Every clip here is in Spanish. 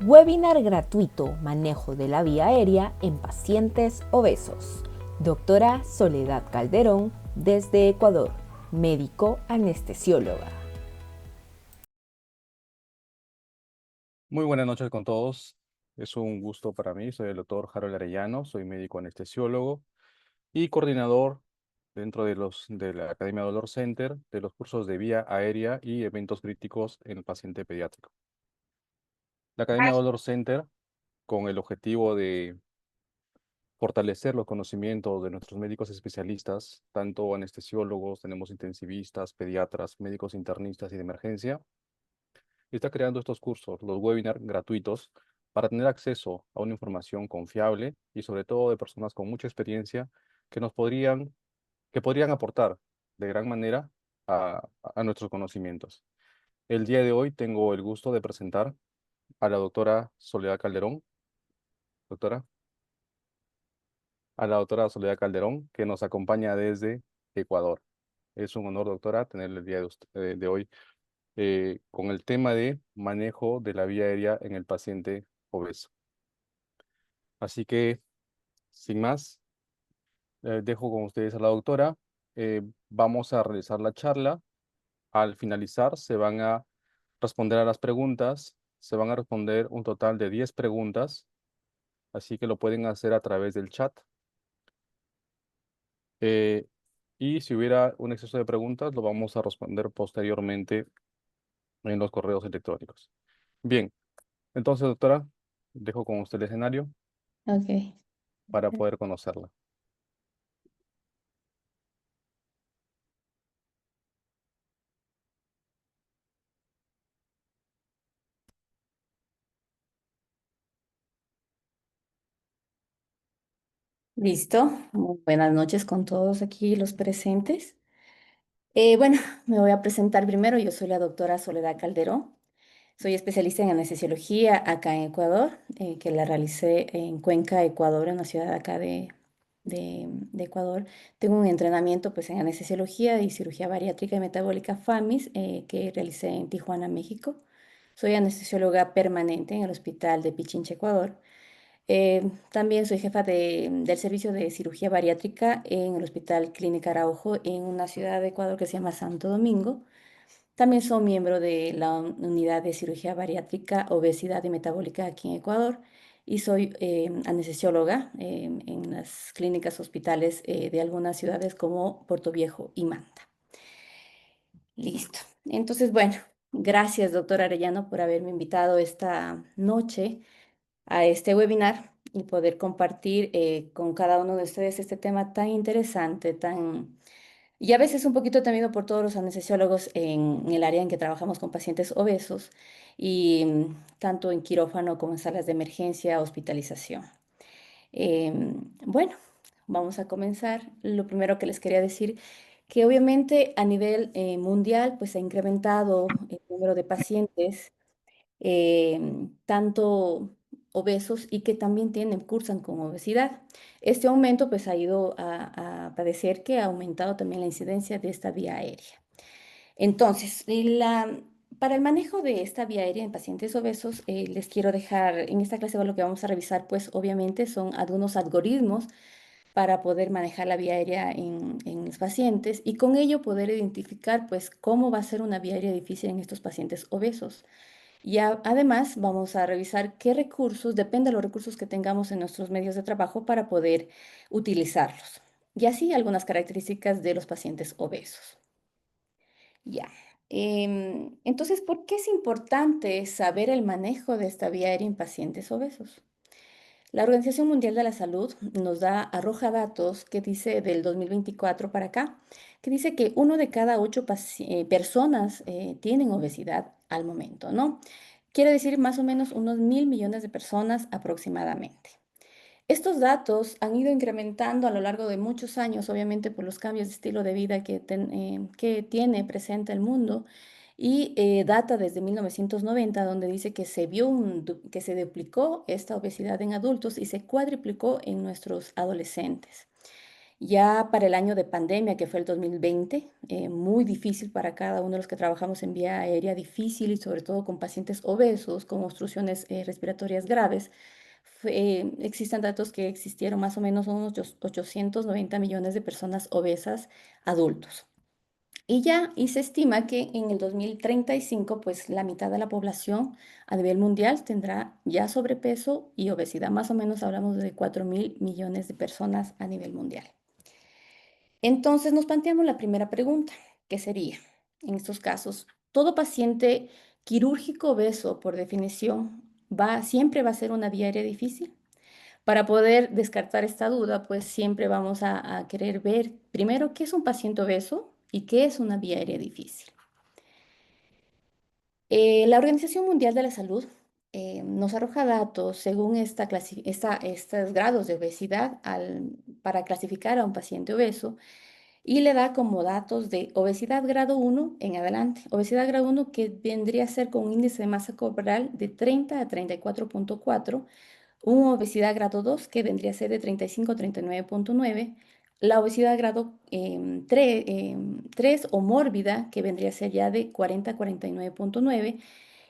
Webinar gratuito Manejo de la vía aérea en pacientes obesos. Doctora Soledad Calderón, desde Ecuador, médico anestesióloga. Muy buenas noches con todos. Es un gusto para mí. Soy el doctor Harold Arellano, soy médico anestesiólogo y coordinador dentro de la Academia Dolor Center de los cursos de vía aérea y eventos críticos en el paciente pediátrico. La Academia Dolor Center, con el objetivo de fortalecer los conocimientos de nuestros médicos especialistas, tanto anestesiólogos, tenemos intensivistas, pediatras, médicos internistas y de emergencia, está creando estos cursos, los webinars gratuitos, para tener acceso a una información confiable y sobre todo de personas con mucha experiencia que que podrían aportar de gran manera a nuestros conocimientos. El día de hoy tengo el gusto de presentar a la doctora Soledad Calderón, doctora, a la doctora Soledad Calderón, que nos acompaña desde Ecuador. Es un honor, doctora, tenerle el día de hoy con el tema de manejo de la vía aérea en el paciente obeso. Así que, sin más, dejo con ustedes a la doctora. Vamos a realizar la charla. Al finalizar, se van a responder a las preguntas. Se van a responder un total de 10 preguntas, así que lo pueden hacer a través del chat. Eh, y si hubiera un exceso de preguntas, lo vamos a responder posteriormente en los correos electrónicos. Bien, entonces, doctora, dejo con usted el escenario Ok. para poder conocerla. Listo. Muy buenas noches con todos aquí los presentes. Bueno, me voy a presentar primero. Yo soy la doctora Soledad Calderón. Soy especialista en anestesiología acá en Ecuador, que la realicé en Cuenca, Ecuador, en una ciudad acá de Ecuador. Tengo un entrenamiento pues, en anestesiología y cirugía bariátrica y metabólica FAMIS que realicé en Tijuana, México. Soy anestesióloga permanente en el Hospital de Pichincha, Ecuador. También soy jefa del servicio de cirugía bariátrica en el Hospital Clínica Araujo en una ciudad de Ecuador que se llama Santo Domingo. También soy miembro de la unidad de cirugía bariátrica, obesidad y metabólica aquí en Ecuador y soy anestesióloga en las clínicas hospitales de algunas ciudades como Puerto Viejo y Manta. Listo. Entonces, bueno, gracias, doctor Arellano, por haberme invitado esta noche a este webinar y poder compartir con cada uno de ustedes este tema tan interesante, y a veces un poquito temido por todos los anestesiólogos en el área en que trabajamos con pacientes obesos y tanto en quirófano como en salas de emergencia, hospitalización. Bueno, vamos a comenzar. Lo primero que les quería decir que obviamente a nivel mundial pues se ha incrementado el número de pacientes tanto obesos y que también cursan con obesidad. Este aumento pues ha ido a padecer que ha aumentado también la incidencia de esta vía aérea. Entonces, para el manejo de esta vía aérea en pacientes obesos, les quiero dejar, en esta clase lo que vamos a revisar pues obviamente son algunos algoritmos para poder manejar la vía aérea en los pacientes y con ello poder identificar pues cómo va a ser una vía aérea difícil en estos pacientes obesos. Y además vamos a revisar qué recursos, depende de los recursos que tengamos en nuestros medios de trabajo para poder utilizarlos. Y así algunas características de los pacientes obesos. Ya. Entonces, ¿por qué es importante saber el manejo de esta vía aérea en pacientes obesos? La Organización Mundial de la Salud arroja datos que dice del 2024 para acá, que dice que uno de cada ocho personas tienen obesidad al momento, ¿no? Quiere decir más o menos unos 1.000 millones de personas aproximadamente. Estos datos han ido incrementando a lo largo de muchos años, obviamente por los cambios de estilo de vida que tiene presente el mundo y data desde 1990, donde dice que que se duplicó esta obesidad en adultos y se cuadriplicó en nuestros adolescentes. Ya para el año de pandemia, que fue el 2020, muy difícil para cada uno de los que trabajamos en vía aérea, difícil y sobre todo con pacientes obesos, con obstrucciones respiratorias graves. Existen datos que existieron más o menos unos 890 millones de personas obesas adultos. Y se estima que en el 2035, pues la mitad de la población a nivel mundial tendrá ya sobrepeso y obesidad. Más o menos hablamos de 4.000 millones de personas a nivel mundial. Entonces nos planteamos la primera pregunta, que sería, en estos casos, ¿todo paciente quirúrgico obeso, por definición, siempre va a ser una vía aérea difícil? Para poder descartar esta duda, pues siempre vamos a querer ver primero qué es un paciente obeso y qué es una vía aérea difícil. La Organización Mundial de la Salud nos arroja datos según estos grados de obesidad para clasificar a un paciente obeso y le da como datos de obesidad grado 1 en adelante. Obesidad grado 1 que vendría a ser con un índice de masa corporal de 30 a 34,4, una obesidad grado 2 que vendría a ser de 35 a 39,9, la obesidad grado 3 o mórbida que vendría a ser ya de 40 a 49,9.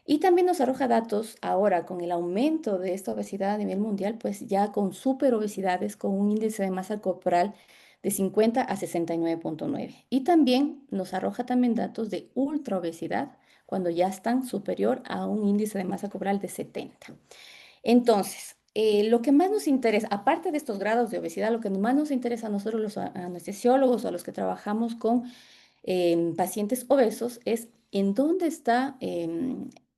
Y también nos arroja datos ahora con el aumento de esta obesidad a nivel mundial, pues ya con superobesidades con un índice de masa corporal de 50 a 69,9. Y también nos arroja también datos de ultraobesidad cuando ya están superior a un índice de masa corporal de 70. Entonces, lo que más nos interesa, aparte de estos grados de obesidad, lo que más nos interesa a nosotros los anestesiólogos o a los que trabajamos con pacientes obesos es en dónde está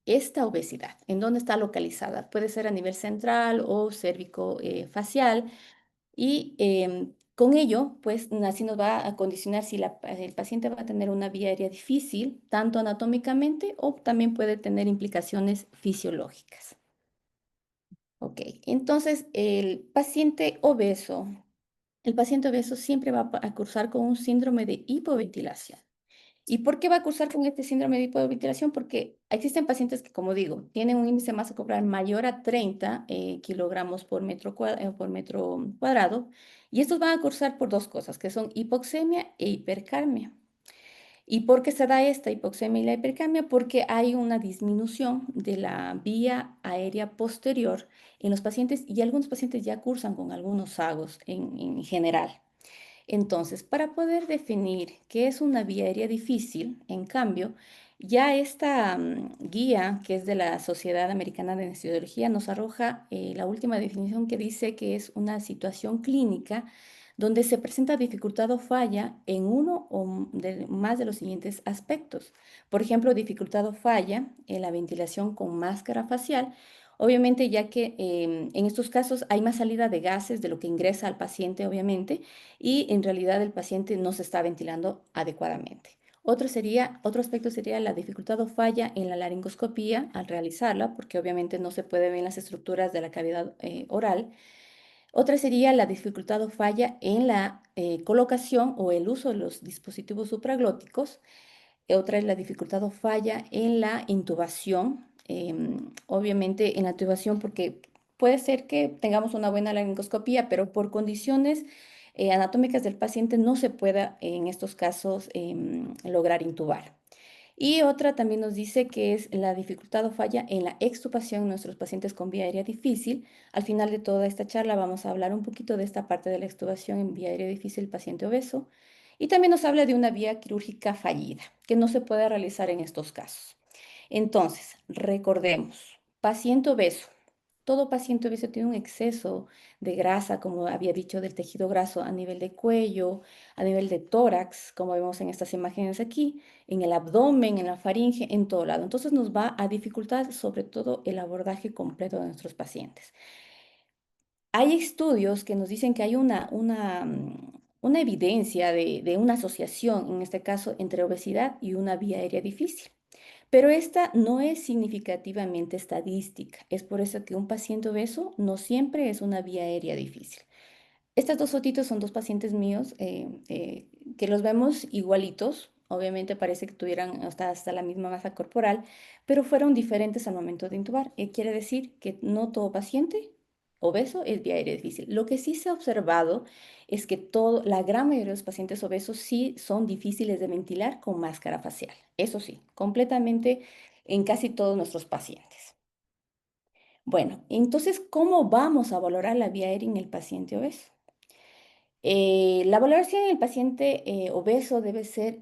esta obesidad, en dónde está localizada. Puede ser a nivel central o cérvico facial y con ello, pues así nos va a condicionar si el paciente va a tener una vía aérea difícil, tanto anatómicamente o también puede tener implicaciones fisiológicas. Ok, entonces el paciente obeso siempre va a cursar con un síndrome de hipoventilación. ¿Y por qué va a cursar con este síndrome de hipoventilación? Porque existen pacientes que, como digo, tienen un índice de masa corporal mayor a 30 kilogramos por metro cuadrado, y estos van a cursar por dos cosas, que son hipoxemia e hipercalmia. ¿Y por qué se da esta hipoxemia y la hipercamia? Porque hay una disminución de la vía aérea posterior en los pacientes y algunos pacientes ya cursan con algunos sagos en general. Entonces, para poder definir qué es una vía aérea difícil, en cambio, ya esta guía, que es de la Sociedad Americana de Anestesiología, nos arroja la última definición que dice que es una situación clínica donde se presenta dificultad o falla en uno o más de los siguientes aspectos. Por ejemplo, dificultad o falla en la ventilación con máscara facial. Obviamente, ya que en estos casos hay más salida de gases de lo que ingresa al paciente, obviamente, y en realidad el paciente no se está ventilando adecuadamente. Otro aspecto sería la dificultad o falla en la laringoscopía al realizarla, porque obviamente no se puede ver las estructuras de la cavidad oral. Otra sería la dificultad o falla en la colocación o el uso de los dispositivos supraglóticos. Otra es la dificultad o falla en la intubación. Obviamente en la intubación porque puede ser que tengamos una buena laringoscopía, pero por condiciones anatómicas del paciente no se pueda en estos casos lograr intubar. Y otra también nos dice que es la dificultad o falla en la extubación en nuestros pacientes con vía aérea difícil. Al final de toda esta charla vamos a hablar un poquito de esta parte de la extubación en vía aérea difícil paciente obeso. Y también nos habla de una vía quirúrgica fallida, que no se puede realizar en estos casos. Entonces, recordemos, paciente obeso. Todo paciente obeso tiene un exceso de grasa, como había dicho, del tejido graso a nivel de cuello, a nivel de tórax, como vemos en estas imágenes aquí, en el abdomen, en la faringe, en todo lado. Entonces nos va a dificultar sobre todo el abordaje completo de nuestros pacientes. Hay estudios que nos dicen que hay una evidencia de una asociación, en este caso, entre obesidad y una vía aérea difícil. Pero esta no es significativamente estadística. Es por eso que un paciente obeso no siempre es una vía aérea difícil. Estas dos fotitos son dos pacientes míos que los vemos igualitos. Obviamente parece que tuvieran hasta la misma masa corporal, pero fueron diferentes al momento de intubar. Quiere decir que no todo paciente obeso es vía aérea difícil. Lo que sí se ha observado es que la gran mayoría de los pacientes obesos sí son difíciles de ventilar con máscara facial. Eso sí, completamente en casi todos nuestros pacientes. Bueno, entonces, ¿cómo vamos a valorar la vía aérea en el paciente obeso? La valoración en el paciente obeso debe ser,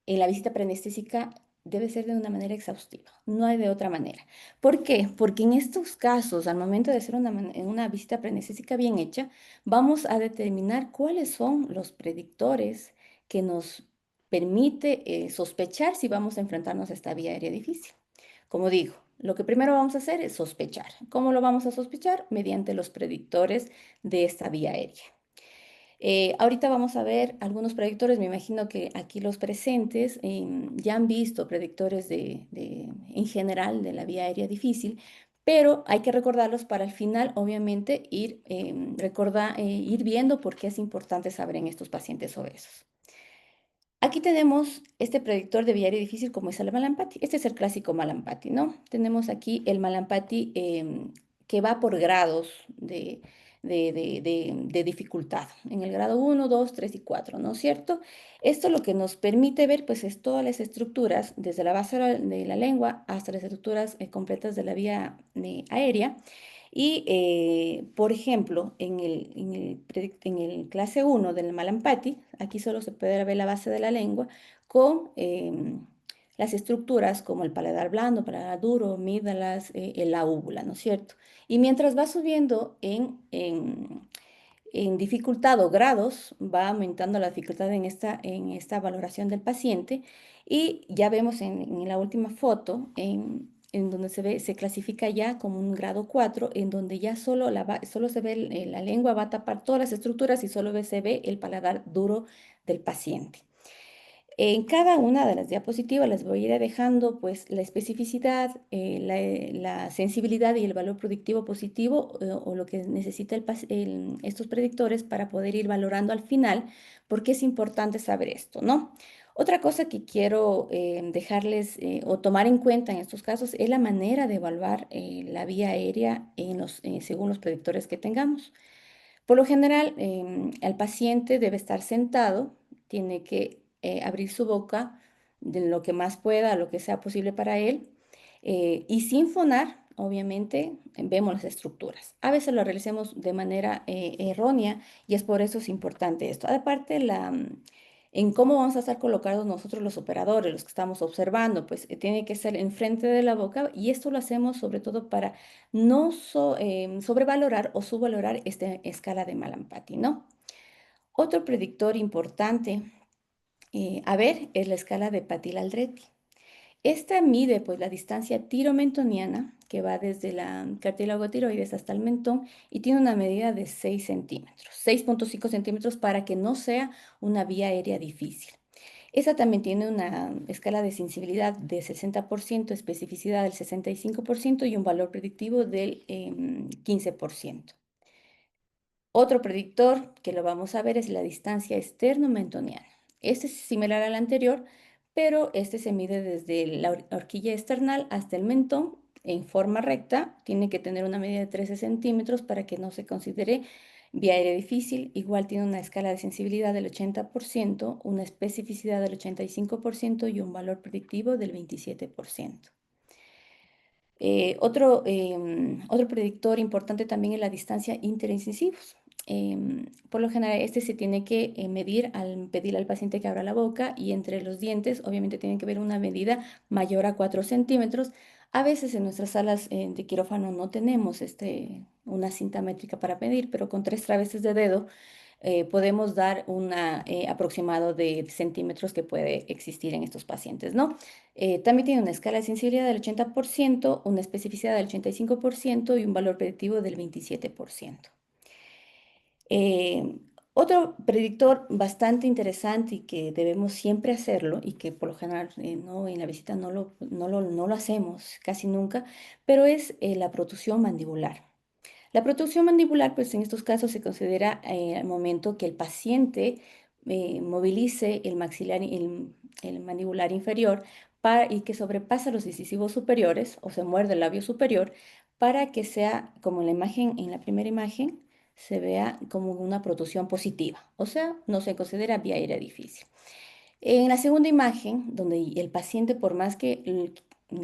en la visita preanestésica, debe ser de una manera exhaustiva, no hay de otra manera. ¿Por qué? Porque en estos casos, al momento de hacer una visita preanestésica bien hecha, vamos a determinar cuáles son los predictores que nos permite sospechar si vamos a enfrentarnos a esta vía aérea difícil. Como digo, lo que primero vamos a hacer es sospechar. ¿Cómo lo vamos a sospechar? Mediante los predictores de esta vía aérea. Ahorita vamos a ver algunos predictores, me imagino que aquí los presentes ya han visto predictores en general de la vía aérea difícil, pero hay que recordarlos para al final, obviamente, ir viendo por qué es importante saber en estos pacientes obesos. Aquí tenemos este predictor de vía aérea difícil como es el Malampati. Este es el clásico Malampati, ¿no? Tenemos aquí el Malampati que va por grados de dificultad. En el grado 1, 2, 3 y 4, ¿no es cierto? Esto lo que nos permite ver pues es todas las estructuras, desde la base de la lengua hasta las estructuras completas de la vía aérea. Y, por ejemplo, en el clase 1 del Malampati, aquí solo se puede ver la base de la lengua con las estructuras como el paladar blando, paladar duro, amígdalas, la úvula, ¿no es cierto? Y mientras va subiendo en dificultad o grados, va aumentando la dificultad en esta valoración del paciente y ya vemos en la última foto, en donde se clasifica ya como un grado 4, en donde ya solo se ve la lengua, va a tapar todas las estructuras y solo se ve el paladar duro del paciente. En cada una de las diapositivas les voy a ir dejando pues la especificidad, la sensibilidad y el valor predictivo positivo o lo que necesita estos predictores para poder ir valorando al final, porque es importante saber esto, ¿no? Otra cosa que quiero dejarles o tomar en cuenta en estos casos es la manera de evaluar la vía aérea según los predictores que tengamos. Por lo general, el paciente debe estar sentado, tiene que abrir su boca de lo que más pueda, lo que sea posible para él, y sin fonar, obviamente, vemos las estructuras. A veces lo realicemos de manera errónea y es por eso es importante esto. Aparte, en cómo vamos a estar colocados nosotros los operadores, los que estamos observando, pues tiene que ser enfrente de la boca y esto lo hacemos sobre todo para no sobrevalorar o subvalorar esta escala de Malampati, ¿no? Otro predictor importante a ver es la escala de Patil-Aldrete. Esta mide pues la distancia tiromentoniana que va desde la cartílago tiroides hasta el mentón y tiene una medida de 6 centímetros, 6,5 centímetros para que no sea una vía aérea difícil. Esa también tiene una escala de sensibilidad de 60%, especificidad del 65% y un valor predictivo del 15%. Otro predictor que lo vamos a ver es la distancia externo-mentoniana. Este es similar al anterior, pero este se mide desde la horquilla external hasta el mentón en forma recta. Tiene que tener una medida de 13 centímetros para que no se considere vía aérea difícil. Igual tiene una escala de sensibilidad del 80%, una especificidad del 85% y un valor predictivo del 27%. Otro predictor importante también es la distancia interincisivos. Por lo general, este se tiene que medir al pedir al paciente que abra la boca y entre los dientes, obviamente, tiene que haber una medida mayor a 4 centímetros. A veces en nuestras salas de quirófano no tenemos una cinta métrica para medir, pero con 3 traveses de dedo podemos dar un aproximado de centímetros que puede existir en estos pacientes, ¿no? También tiene una escala de sensibilidad del 80%, una especificidad del 85% y un valor predictivo del 27%. Eh, Otro predictor bastante interesante y que debemos siempre hacerlo y que por lo general no, en la visita no lo hacemos casi nunca, pero es la protusión mandibular. La protusión mandibular, pues en estos casos se considera al momento que el paciente movilice el maxilar, el mandibular inferior y que sobrepasa los incisivos superiores o se muerde el labio superior para que sea, como en la imagen, en la primera imagen, se vea como una protrusión positiva, o sea, no se considera vía aérea difícil. En la segunda imagen, donde el paciente, por más que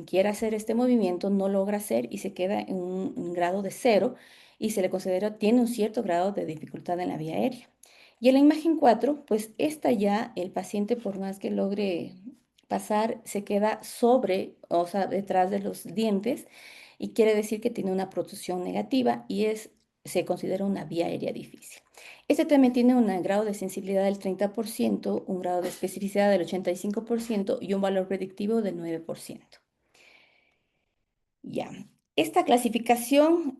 quiera hacer este movimiento, no logra hacer y se queda en un grado de cero y se le considera, tiene un cierto grado de dificultad en la vía aérea. Y en la imagen 4, pues esta ya el paciente, por más que logre pasar, se queda sobre, o sea, detrás de los dientes y quiere decir que tiene una protrusión negativa y se considera una vía aérea difícil. Este también tiene un grado de sensibilidad del 30%, un grado de especificidad del 85% y un valor predictivo del 9%. Ya. Esta clasificación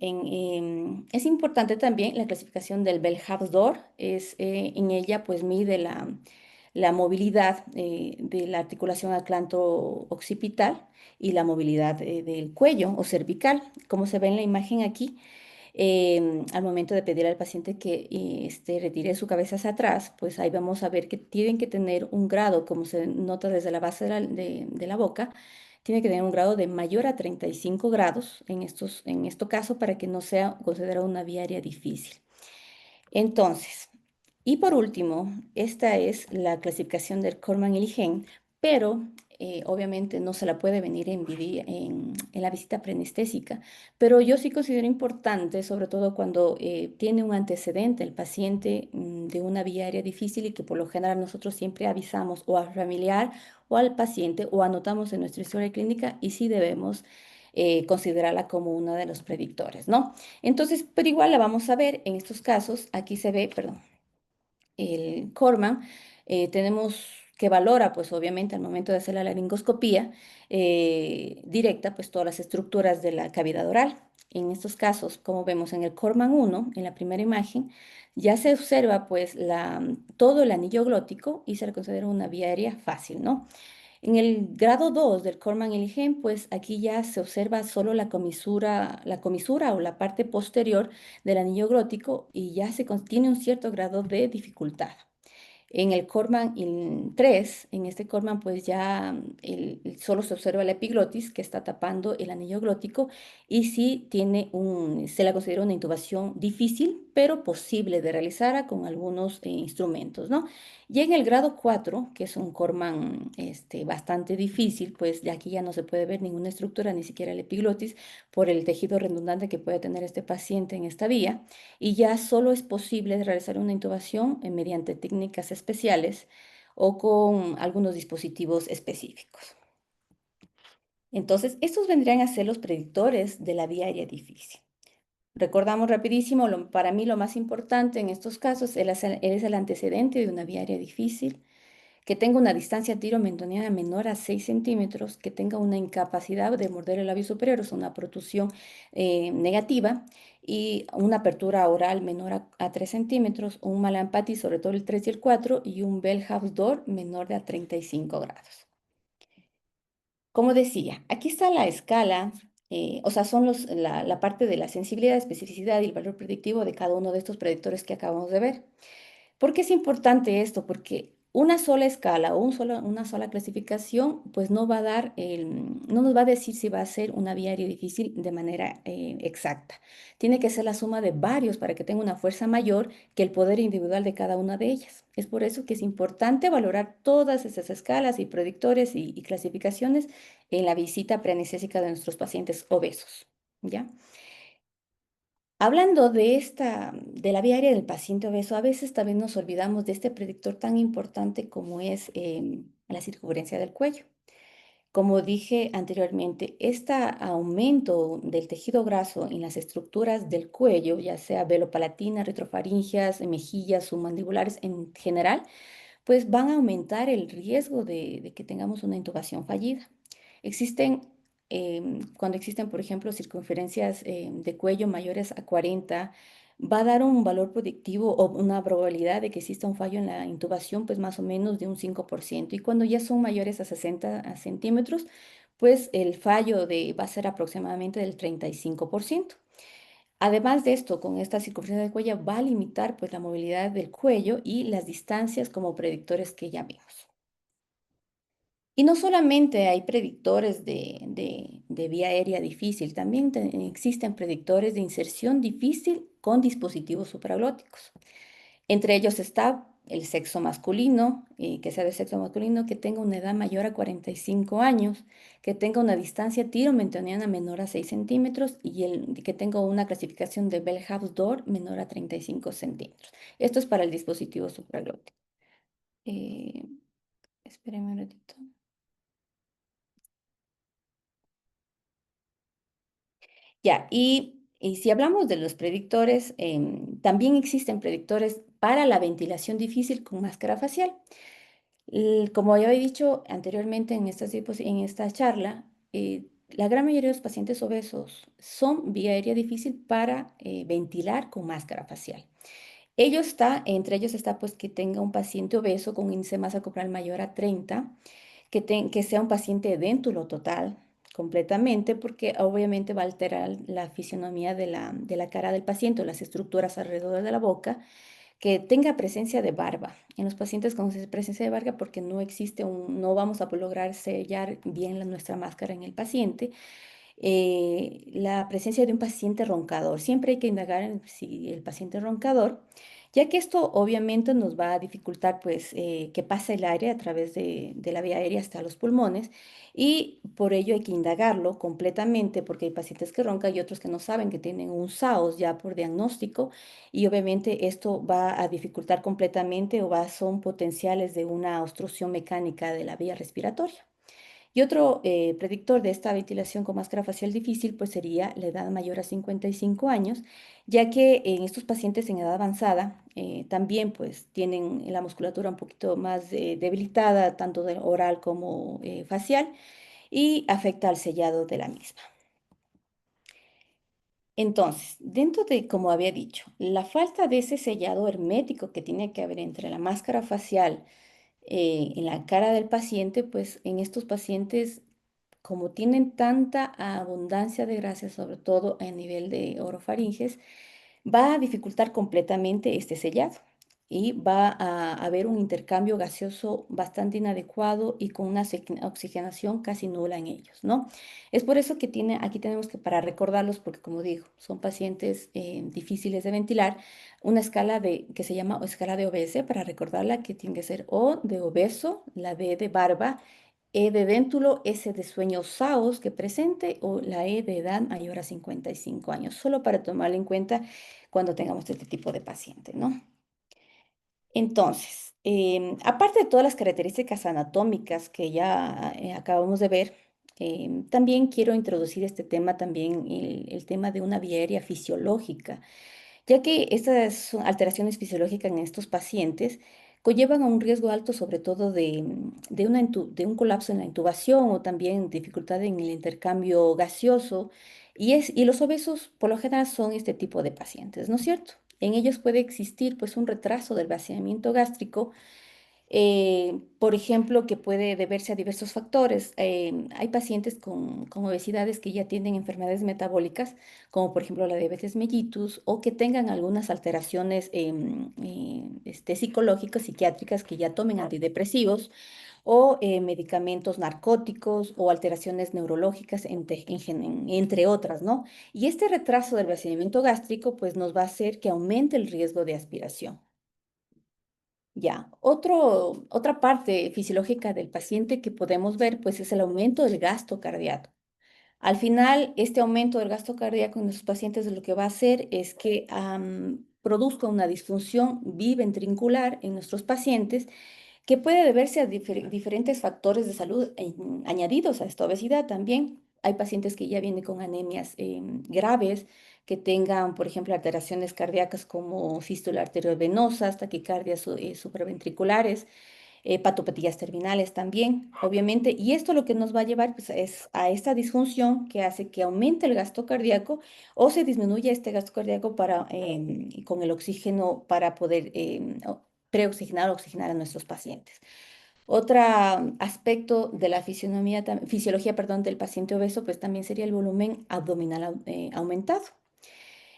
es importante también, la clasificación del Bell-Hapsdor, en ella pues mide la movilidad de la articulación atlanto-occipital y la movilidad del cuello o cervical, como se ve en la imagen aquí. Al momento de pedir al paciente que retire su cabeza hacia atrás, pues ahí vamos a ver que tienen que tener un grado, como se nota desde la base de la boca, tiene que tener un grado de mayor a 35 grados en este caso para que no sea considerado una vía aérea difícil. Entonces, y por último, esta es la clasificación del Corman-Ilgen, pero obviamente no se la puede venir en la visita preanestésica, pero yo sí considero importante, sobre todo cuando tiene un antecedente el paciente de una vía aérea difícil y que por lo general nosotros siempre avisamos o al familiar o al paciente o anotamos en nuestra historia clínica y sí debemos considerarla como uno de los predictores, ¿no? Entonces, pero igual la vamos a ver en estos casos. Aquí se ve, perdón, el Corman. Tenemos que valora, pues obviamente al momento de hacer la laringoscopía directa, pues todas las estructuras de la cavidad oral. En estos casos, como vemos en el Corman 1, en la primera imagen, ya se observa pues todo el anillo glótico y se le considera una vía aérea fácil, ¿no? En el grado 2 del Corman-Ilgen, pues aquí ya se observa solo la comisura o la parte posterior del anillo glótico y ya tiene un cierto grado de dificultad. En el Corman 3, en este Corman, pues ya solo se observa la epiglotis que está tapando el anillo glótico y sí se la considera una intubación difícil, pero posible de realizar con algunos instrumentos, ¿no? Y en el grado 4, que es un Corman bastante difícil, pues de aquí ya no se puede ver ninguna estructura, ni siquiera el epiglotis, por el tejido redundante que puede tener este paciente en esta vía y ya solo es posible realizar una intubación mediante técnicas especiales o con algunos dispositivos específicos. Entonces, estos vendrían a ser los predictores de la vía aérea difícil. Recordamos rapidísimo, para mí lo más importante en estos casos es el antecedente de una vía aérea difícil, que tenga una distancia tiro-mentoniana menor a 6 centímetros, que tenga una incapacidad de morder el labio superior, o sea, una protrusión negativa, y una apertura oral menor a 3 centímetros, un Mallampati, sobre todo el 3 y el 4, y un Bell-Hapsdor menor de a 35 grados. Como decía, aquí está la escala, o sea, son la parte de la sensibilidad, especificidad y el valor predictivo de cada uno de estos predictores que acabamos de ver. ¿Por qué es importante esto? Porque una sola escala o una sola clasificación, pues no nos va a decir si va a ser una vía aérea difícil de manera exacta. Tiene que ser la suma de varios para que tenga una fuerza mayor que el poder individual de cada una de ellas. Es por eso que es importante valorar todas esas escalas y predictores y clasificaciones en la visita preanestésica de nuestros pacientes obesos, ¿ya? Hablando de la vía aérea del paciente obeso, a veces también nos olvidamos de este predictor tan importante como es la circunferencia del cuello. Como dije anteriormente, este aumento del tejido graso en las estructuras del cuello, ya sea velopalatina, retrofaringeas, mejillas, submandibulares en general, pues van a aumentar el riesgo de que tengamos una intubación fallida. Existen, cuando existen, por ejemplo, circunferencias de cuello mayores a 40, va a dar un valor predictivo o una probabilidad de que exista un fallo en la intubación, pues más o menos de un 5%. Y cuando ya son mayores a 60 centímetros, pues el fallo va a ser aproximadamente del 35%. Además de esto, con esta circunferencia de cuello va a limitar pues la movilidad del cuello y las distancias como predictores que ya vimos. Y no solamente hay predictores de vía aérea difícil, también existen predictores de inserción difícil con dispositivos supraglóticos. Entre ellos está el sexo masculino, que sea de sexo masculino, que tenga una edad mayor a 45 años, que tenga una distancia tiromentoniana menor a 6 centímetros y que tenga una clasificación de Bell-Happs-Dohr menor a 35 centímetros. Esto es para el dispositivo supraglótico. Eh, Espérenme un ratito. Ya, y si hablamos de los predictores, también existen predictores para la ventilación difícil con máscara facial. Como ya había dicho anteriormente en esta charla, la gran mayoría de los pacientes obesos son vía aérea difícil para ventilar con máscara facial. Entre ellos está pues que tenga un paciente obeso con un índice de masa corporal mayor a 30, que sea un paciente edéntulo total completamente, porque obviamente va a alterar la fisionomía de la cara del paciente o las estructuras alrededor de la boca, que tenga presencia de barba. En los pacientes con presencia de barba, porque no vamos a lograr sellar bien nuestra máscara en el paciente, la presencia de un paciente roncador. Siempre hay que indagar en si el paciente es roncador, ya que esto obviamente nos va a dificultar pues que pase el aire a través de la vía aérea hasta los pulmones, y por ello hay que indagarlo completamente, porque hay pacientes que roncan y otros que no saben que tienen un SAOS ya por diagnóstico, y obviamente esto va a dificultar completamente son potenciales de una obstrucción mecánica de la vía respiratoria. Y otro predictor de esta ventilación con máscara facial difícil, pues sería la edad mayor a 55 años, ya que en estos pacientes en edad avanzada también pues tienen la musculatura un poquito más debilitada, tanto oral como facial, y afecta al sellado de la misma. Entonces, dentro de, como había dicho, la falta de ese sellado hermético que tiene que haber entre la máscara facial en la cara del paciente, pues en estos pacientes, como tienen tanta abundancia de grasa, sobre todo a nivel de orofaringes, va a dificultar completamente este sellado y va a haber un intercambio gaseoso bastante inadecuado y con una oxigenación casi nula en ellos, ¿no? Es por eso que aquí tenemos que, para recordarlos, porque como digo, son pacientes difíciles de ventilar, una escala que se llama escala de OBS, para recordarla, que tiene que ser O de obeso, la B de barba, E de déntulo, S de sueño SAOS que presente, o la E de edad mayor a 55 años, solo para tomarlo en cuenta cuando tengamos este tipo de paciente, ¿no? Entonces, aparte de todas las características anatómicas que ya acabamos de ver, también quiero introducir este tema, también el tema de una vía aérea fisiológica, ya que estas alteraciones fisiológicas en estos pacientes conllevan a un riesgo alto, sobre todo de un colapso en la intubación, o también dificultad en el intercambio gaseoso. Y los obesos, por lo general, son este tipo de pacientes, ¿no es cierto? En ellos puede existir pues un retraso del vaciamiento gástrico, por ejemplo, que puede deberse a diversos factores. Hay pacientes con obesidades que ya tienen enfermedades metabólicas, como por ejemplo la diabetes mellitus, o que tengan algunas alteraciones psicológicas, psiquiátricas, que ya tomen antidepresivos o medicamentos narcóticos o alteraciones neurológicas, entre otras, ¿no? Y este retraso del vaciamiento gástrico pues nos va a hacer que aumente el riesgo de aspiración. Ya, otra parte fisiológica del paciente que podemos ver, pues es el aumento del gasto cardíaco. Al final, este aumento del gasto cardíaco en nuestros pacientes lo que va a hacer es que produzca una disfunción biventricular en nuestros pacientes, que puede deberse a diferentes factores de salud añadidos a esta obesidad también. Hay pacientes que ya vienen con anemias graves, que tengan, por ejemplo, alteraciones cardíacas como fístula arteriovenosa, taquicardias supraventriculares, patopatías terminales también, obviamente. Y esto lo que nos va a llevar pues, es a esta disfunción que hace que aumente el gasto cardíaco o se disminuya este gasto cardíaco con el oxígeno, para poder preoxigenar o oxigenar a nuestros pacientes. Otro aspecto de la fisiología, perdón, del paciente obeso, pues también sería el volumen abdominal aumentado.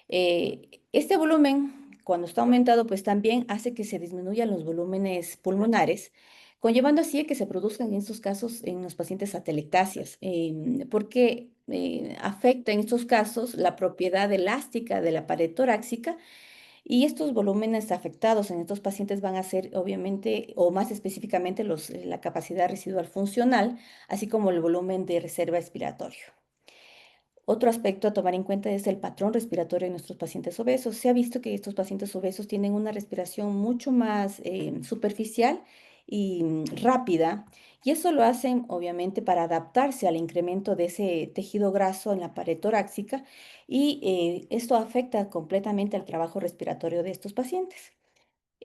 Este volumen, cuando está aumentado, pues también hace que se disminuyan los volúmenes pulmonares, conllevando así a que se produzcan en estos casos en los pacientes atelectasias, porque afecta en estos casos la propiedad elástica de la pared torácica y estos volúmenes afectados en estos pacientes van a ser obviamente o más específicamente la capacidad residual funcional, así como el volumen de reserva expiratorio. Otro aspecto a tomar en cuenta es el patrón respiratorio de nuestros pacientes obesos. Se ha visto que estos pacientes obesos tienen una respiración mucho más superficial y rápida, y eso lo hacen obviamente para adaptarse al incremento de ese tejido graso en la pared torácica, y esto afecta completamente al trabajo respiratorio de estos pacientes.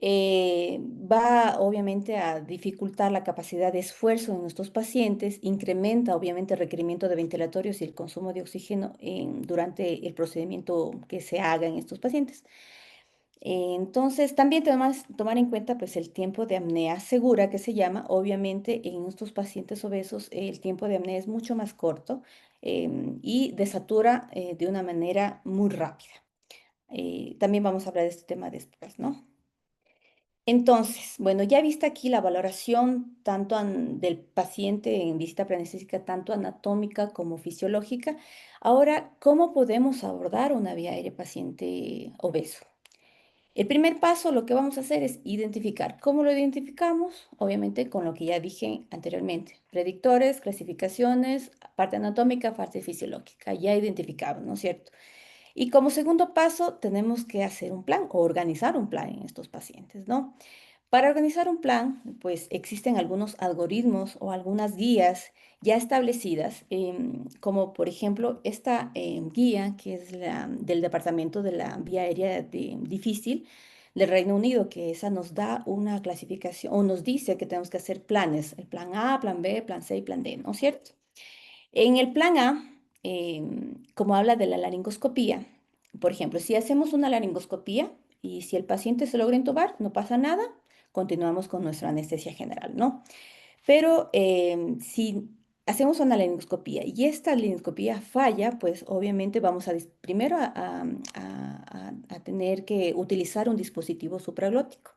Va obviamente a dificultar la capacidad de esfuerzo en nuestros pacientes, incrementa obviamente el requerimiento de ventilatorios y el consumo de oxígeno durante el procedimiento que se haga en estos pacientes. Entonces, también tenemos que tomar en cuenta pues, el tiempo de apnea segura, que se llama. Obviamente, en estos pacientes obesos el tiempo de apnea es mucho más corto y desatura de una manera muy rápida. También vamos a hablar de este tema después, ¿no? Entonces, bueno, ya vista aquí la valoración tanto del paciente en visita preanestésica, tanto anatómica como fisiológica, ahora, ¿cómo podemos abordar una vía aérea paciente obeso? El primer paso, lo que vamos a hacer es identificar. ¿Cómo lo identificamos? Obviamente con lo que ya dije anteriormente. Predictores, clasificaciones, parte anatómica, parte fisiológica. Ya identificamos, ¿no es cierto? Y como segundo paso, tenemos que hacer un plan o organizar un plan en estos pacientes, ¿no? Para organizar un plan, pues existen algunos algoritmos o algunas guías ya establecidas, como por ejemplo esta guía que es la del Departamento de la Vía Aérea Difícil del Reino Unido, que esa nos da una clasificación o nos dice que tenemos que hacer planes, el plan A, plan B, plan C y plan D, ¿no es cierto? En el plan A, como habla de la laringoscopía, por ejemplo, si hacemos una laringoscopía y si el paciente se logra intubar, no pasa nada, continuamos con nuestra anestesia general, ¿no? Pero si hacemos una laringoscopía y esta laringoscopía falla, pues obviamente vamos a primero a tener que utilizar un dispositivo supraglótico.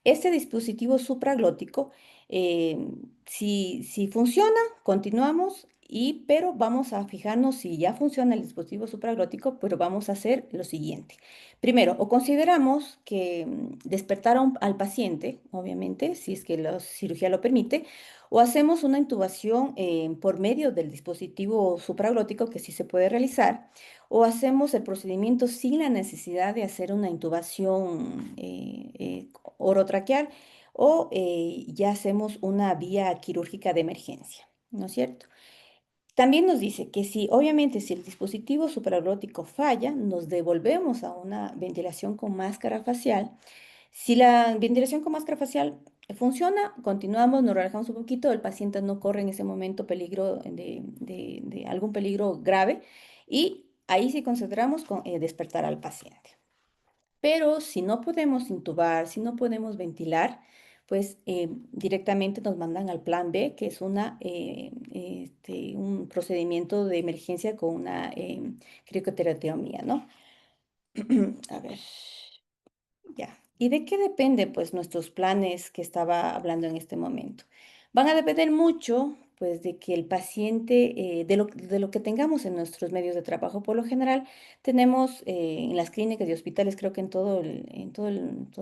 Este dispositivo supraglótico, si funciona, continuamos, pero vamos a fijarnos si ya funciona el dispositivo supraglótico, pero vamos a hacer lo siguiente. Primero, o consideramos que despertar al paciente, obviamente, si es que la cirugía lo permite, o hacemos una intubación por medio del dispositivo supraglótico, que sí se puede realizar, o hacemos el procedimiento sin la necesidad de hacer una intubación orotraqueal, o ya hacemos una vía quirúrgica de emergencia, ¿no es cierto? También nos dice que si, obviamente, si el dispositivo supraglótico falla, nos devolvemos a una ventilación con máscara facial. Si la ventilación con máscara facial funciona, continuamos, nos relajamos un poquito, el paciente no corre en ese momento peligro de algún peligro grave, y ahí sí consideramos despertar al paciente. Pero si no podemos intubar, si no podemos ventilar, pues directamente nos mandan al plan B, que es un procedimiento de emergencia con una cricoterotomía, ¿no? A ver. Ya. ¿Y de qué depende, pues, nuestros planes que estaba hablando en este momento? Van a depender mucho, pues, de que el paciente, de lo que tengamos en nuestros medios de trabajo. Por lo general, tenemos en las clínicas y hospitales, creo que todos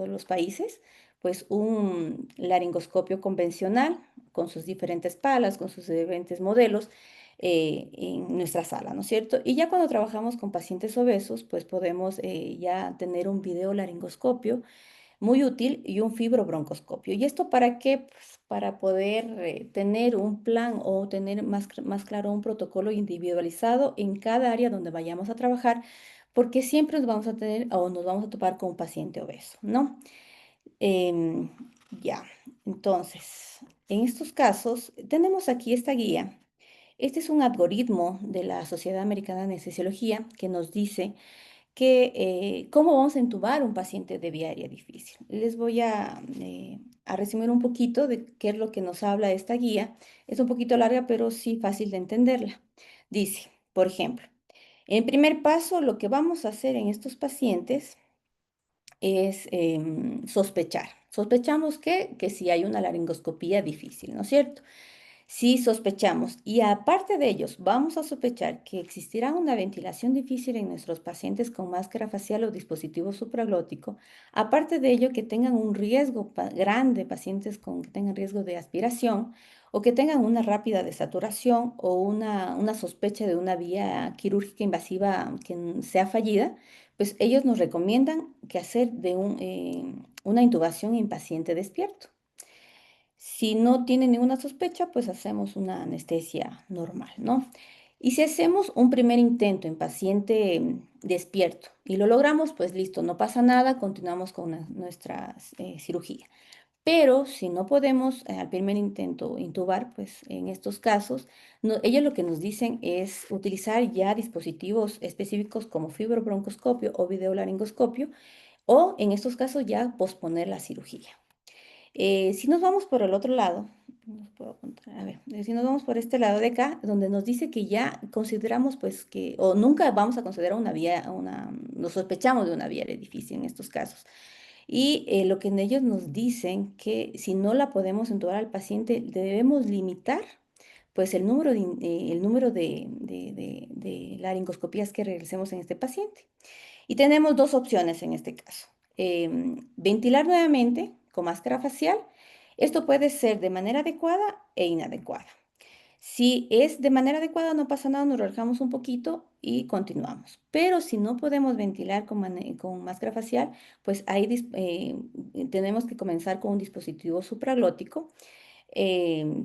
los países, pues, un laringoscopio convencional con sus diferentes palas, con sus diferentes modelos en nuestra sala, ¿no es cierto? Y ya cuando trabajamos con pacientes obesos, pues podemos ya tener un videolaringoscopio muy útil y un fibrobroncoscopio. ¿Y esto para qué? Pues para poder tener un plan o tener más claro un protocolo individualizado en cada área donde vayamos a trabajar, porque siempre nos vamos a tener o nos vamos a topar con un paciente obeso, ¿no? Em, ya, entonces, en estos casos, tenemos aquí esta guía. Este es un algoritmo de la Sociedad Americana de Anestesiología que nos dice cómo vamos a entubar un paciente de vía aérea difícil. Les voy a resumir un poquito de qué es lo que nos habla esta guía. Es un poquito larga, pero sí fácil de entenderla. Dice, por ejemplo, en primer paso, lo que vamos a hacer en estos pacientes es sospechar. Sospechamos que si hay una laringoscopía difícil, ¿no es cierto? Si sospechamos, y aparte de ellos, vamos a sospechar que existirá una ventilación difícil en nuestros pacientes con máscara facial o dispositivo supraglótico, aparte de ello que tengan un riesgo grande, pacientes que tengan riesgo de aspiración o que tengan una rápida desaturación o una sospecha de una vía quirúrgica invasiva que sea fallida, pues ellos nos recomiendan que hacer una intubación en paciente despierto. Si no tiene ninguna sospecha, pues hacemos una anestesia normal, ¿no? Y si hacemos un primer intento en paciente despierto y lo logramos, pues listo, no pasa nada, continuamos con nuestra cirugía. Pero si no podemos al primer intento intubar, pues en estos casos, ellos lo que nos dicen es utilizar ya dispositivos específicos como fibrobroncoscopio o videolaringoscopio o en estos casos ya posponer la cirugía. Si nos vamos por el otro lado, a ver, si nos vamos por este lado de acá, donde nos dice que ya consideramos pues que, o nunca vamos a considerar una vía, nos sospechamos de una vía de difícil en estos casos. Y lo que en ellos nos dicen que si no la podemos intubar al paciente, debemos limitar pues el número de laringoscopías que realicemos en este paciente. Y tenemos dos opciones en este caso. Ventilar nuevamente con máscara facial. Esto puede ser de manera adecuada e inadecuada. Si es de manera adecuada, no pasa nada, nos relajamos un poquito y continuamos. Pero si no podemos ventilar con máscara facial, pues ahí tenemos que comenzar con un dispositivo supraglótico.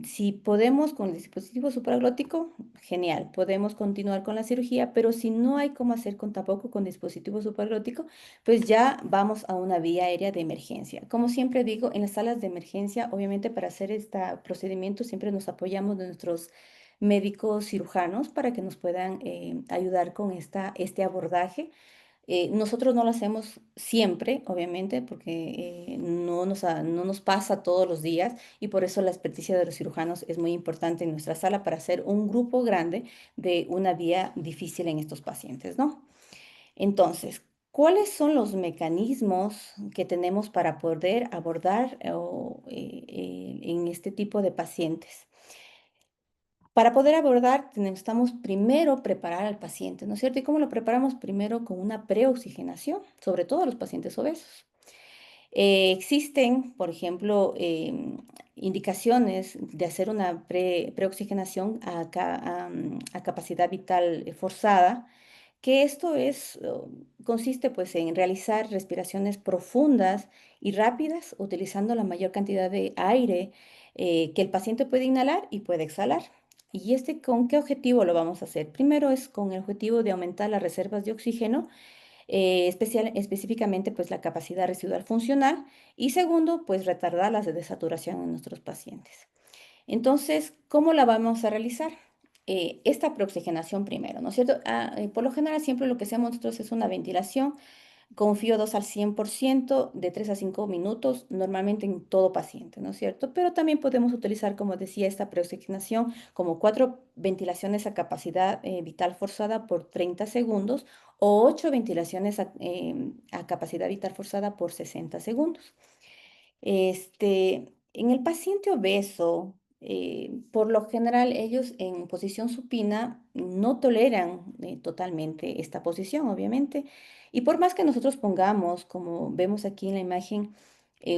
Si podemos con el dispositivo supraglótico, genial, podemos continuar con la cirugía, pero si no hay cómo hacer tampoco con dispositivo supraglótico, pues ya vamos a una vía aérea de emergencia. Como siempre digo, en las salas de emergencia, obviamente para hacer este procedimiento siempre nos apoyamos de nuestros médicos cirujanos para que nos puedan ayudar con este abordaje. Nosotros no lo hacemos siempre, obviamente, porque no nos pasa todos los días y por eso la experticia de los cirujanos es muy importante en nuestra sala para hacer un grupo grande de una vía difícil en estos pacientes, ¿no? Entonces, ¿cuáles son los mecanismos que tenemos para poder abordar en este tipo de pacientes? Para poder abordar, necesitamos primero preparar al paciente, ¿no es cierto? ¿Y cómo lo preparamos? Primero con una preoxigenación, sobre todo los pacientes obesos. Existen, por ejemplo, indicaciones de hacer una preoxigenación a capacidad vital forzada, que esto consiste pues en realizar respiraciones profundas y rápidas, utilizando la mayor cantidad de aire que el paciente puede inhalar y puede exhalar. ¿Y con qué objetivo lo vamos a hacer? Primero es con el objetivo de aumentar las reservas de oxígeno, específicamente pues la capacidad residual funcional, y segundo, pues retardar la desaturación en nuestros pacientes. Entonces, ¿cómo la vamos a realizar? Esta preoxigenación primero, ¿no es cierto? Por lo general siempre lo que hacemos nosotros es una ventilación con FiO2 al 100% de 3 a 5 minutos, normalmente en todo paciente, ¿no es cierto? Pero también podemos utilizar, como decía, esta preoxigenación como 4 ventilaciones a capacidad vital forzada por 30 segundos o 8 ventilaciones a capacidad vital forzada por 60 segundos. En el paciente obeso, por lo general, ellos en posición supina no toleran totalmente esta posición, obviamente. Y por más que nosotros pongamos, como vemos aquí en la imagen,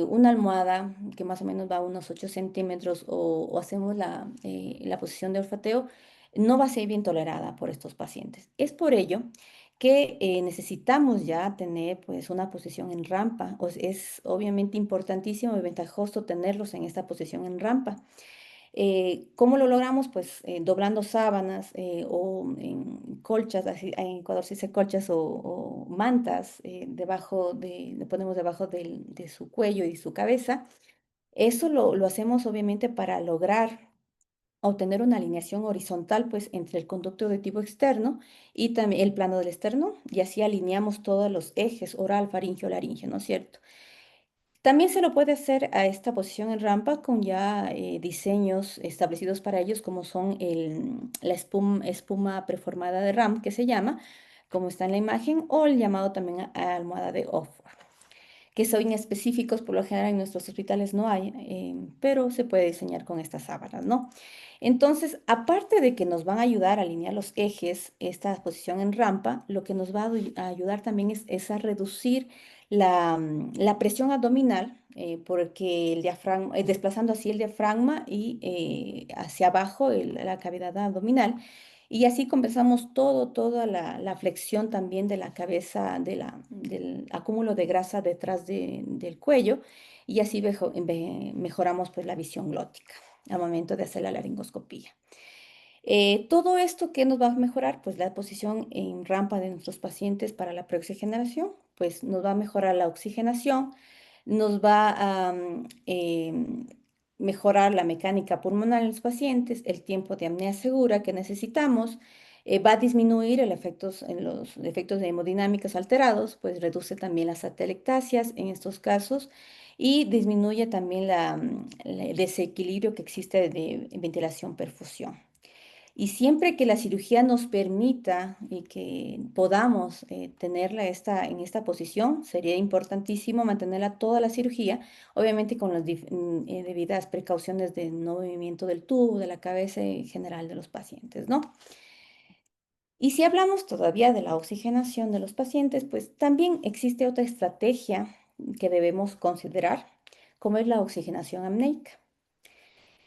una almohada que más o menos va a unos 8 centímetros o hacemos la posición de olfateo, no va a ser bien tolerada por estos pacientes. Es por ello que necesitamos ya tener pues una posición en rampa. Es obviamente importantísimo y ventajoso tenerlos en esta posición en rampa. ¿Cómo lo logramos? Pues doblando sábanas o en colchas, así, en Ecuador se dice colchas o mantas, le ponemos debajo de su cuello y su cabeza. Eso lo hacemos obviamente para lograr obtener una alineación horizontal pues entre el conducto auditivo externo y también el plano del esternón, y así alineamos todos los ejes oral, faríngeo, laríngeo, ¿no es cierto? También se lo puede hacer a esta posición en rampa con ya diseños establecidos para ellos, como son la espuma preformada de RAM, que se llama, como está en la imagen, o el llamado también almohada de Ofwat. que son específicos, por lo general en nuestros hospitales no hay, pero se puede diseñar con estas sábanas, ¿no? Entonces, aparte de que nos van a ayudar a alinear los ejes, esta posición en rampa, lo que nos va a ayudar también es a reducir la presión abdominal, porque el diafragma, desplazando así el diafragma y hacia abajo la cavidad abdominal. Y así compensamos toda la flexión también de la cabeza, del acúmulo de grasa detrás del cuello, y así mejoramos pues la visión glótica al momento de hacer la laringoscopía. Todo esto, ¿qué nos va a mejorar? Pues la posición en rampa de nuestros pacientes para la preoxigenación, pues nos va a mejorar la oxigenación, nos va a mejorar la mecánica pulmonar en los pacientes, el tiempo de apnea segura que necesitamos, va a disminuir los efectos de hemodinámicas alterados, pues reduce también las atelectasias en estos casos y disminuye también el desequilibrio que existe de ventilación-perfusión. Y siempre que la cirugía nos permita y que podamos tenerla en esta posición, sería importantísimo mantenerla toda la cirugía, obviamente con las debidas precauciones de no movimiento del tubo, de la cabeza en general de los pacientes, ¿no? Y si hablamos todavía de la oxigenación de los pacientes, pues también existe otra estrategia que debemos considerar, como es la oxigenación apneica.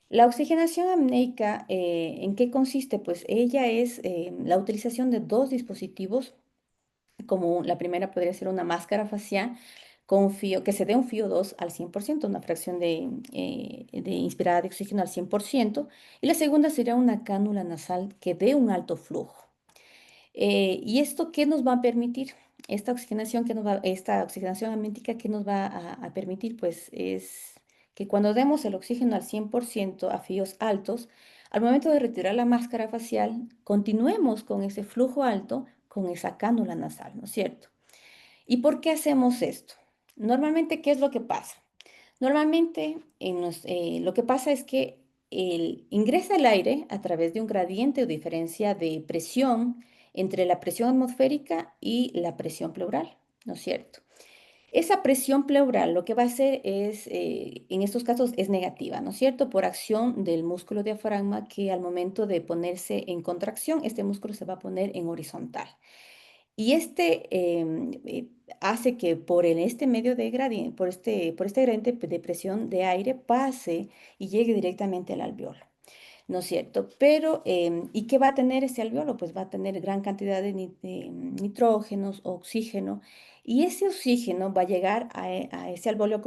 La oxigenación apneica, ¿en qué consiste? Pues ella es la utilización de dos dispositivos, como la primera podría ser una máscara facial con un fío, que se dé un fío 2 al 100%, una fracción de inspirada de oxígeno al 100%, y la segunda sería una cánula nasal que dé un alto flujo. ¿Y esto qué nos va a permitir? Esta oxigenación ambiental que nos va a permitir, pues, es que cuando demos el oxígeno al 100% a fíos altos, al momento de retirar la máscara facial, continuemos con ese flujo alto con esa cánula nasal, ¿no es cierto? ¿Y por qué hacemos esto? Normalmente, ¿qué es lo que pasa? Normalmente, lo que pasa es que ingresa el aire a través de un gradiente o diferencia de presión entre la presión atmosférica y la presión pleural, ¿no es cierto? Esa presión pleural lo que va a hacer es, en estos casos, es negativa, ¿no es cierto? Por acción del músculo diafragma que al momento de ponerse en contracción, este músculo se va a poner en horizontal. Y hace que este medio de gradiente, por este gradiente de presión de aire pase y llegue directamente al alveolo, ¿no es cierto? Pero, ¿y qué va a tener ese alveolo? Pues va a tener gran cantidad de nitrógenos, oxígeno, y ese oxígeno va a llegar a ese alveolo,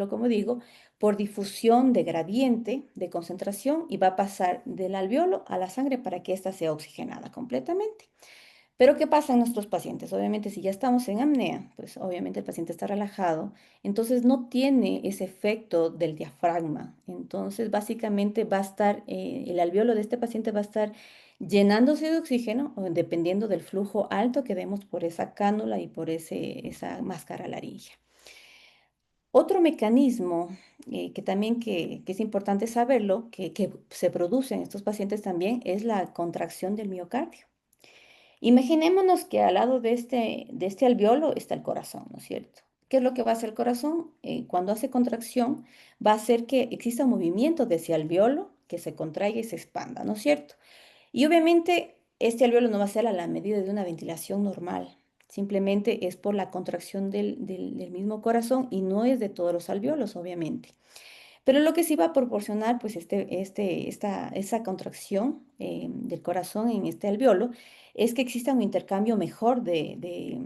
como digo, por difusión de gradiente de concentración y va a pasar del alveolo a la sangre para que ésta sea oxigenada completamente. Pero ¿qué pasa en nuestros pacientes? Obviamente, si ya estamos en apnea, pues obviamente el paciente está relajado, entonces no tiene ese efecto del diafragma. Entonces, básicamente va a estar, el alveolo de este paciente va a estar llenándose de oxígeno, o dependiendo del flujo alto que demos por esa cánula y por esa máscara laríngea. Otro mecanismo que es importante saberlo, que se produce en estos pacientes también, es la contracción del miocardio. Imaginémonos que al lado de este alveolo está el corazón, ¿no es cierto? ¿Qué es lo que va a hacer el corazón? Cuando hace contracción, va a hacer que exista un movimiento de ese alveolo, que se contraiga y se expanda, ¿no es cierto? Y obviamente este alveolo no va a ser a la medida de una ventilación normal, simplemente es por la contracción del mismo corazón y no es de todos los alveolos, obviamente. Pero lo que sí va a proporcionar, pues, esa contracción del corazón en este alveolo, es que exista un intercambio mejor de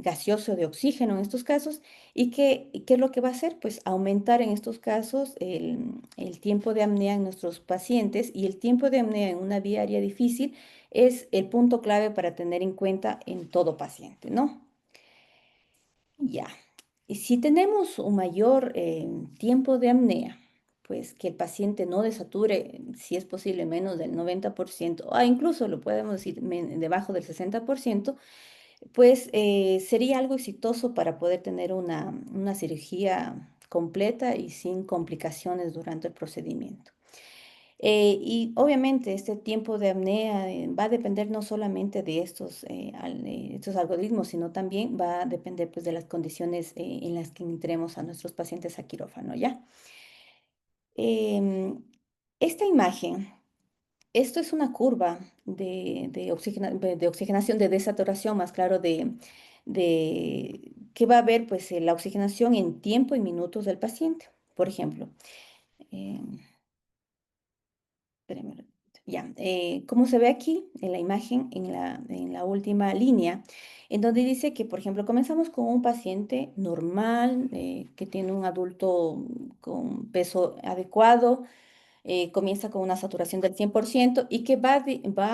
gaseoso de oxígeno en estos casos, y ¿qué es lo que va a hacer? Pues aumentar en estos casos el tiempo de apnea en nuestros pacientes, y el tiempo de apnea en una vía aérea difícil es el punto clave para tener en cuenta en todo paciente, ¿no? Ya. Y si tenemos un mayor tiempo de apnea, pues que el paciente no desature, si es posible, menos del 90%, o incluso lo podemos decir debajo del 60%, pues sería algo exitoso para poder tener una cirugía completa y sin complicaciones durante el procedimiento. Y obviamente este tiempo de apnea va a depender no solamente de estos algoritmos, sino también va a depender pues, de las condiciones en las que entremos a nuestros pacientes a quirófano, ¿ya? Em, esta imagen, esto es una curva de oxigenación, de desaturación, más claro, de que va a ver pues, la oxigenación en tiempo y minutos del paciente. Por ejemplo, em, espérame un ratito. Ya, como se ve aquí en la imagen, en la última línea, en donde dice que, por ejemplo, comenzamos con un paciente normal, que tiene un adulto con peso adecuado, comienza con una saturación del 100% y que va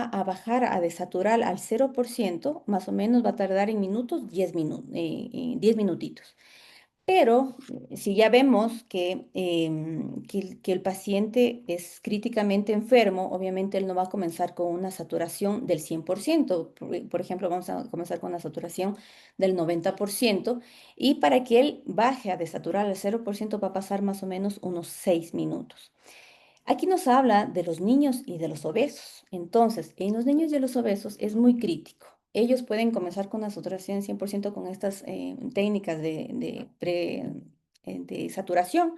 a bajar a desaturar al 0%, más o menos va a tardar en minutos, 10 minutitos. Pero si ya vemos que el paciente es críticamente enfermo, obviamente él no va a comenzar con una saturación del 100%. Por ejemplo, vamos a comenzar con una saturación del 90%. Y para que él baje a desaturar al 0% va a pasar más o menos unos 6 minutos. Aquí nos habla de los niños y de los obesos. Entonces, en los niños y los obesos es muy crítico. Ellos pueden comenzar con la saturación 100% con estas técnicas de saturación,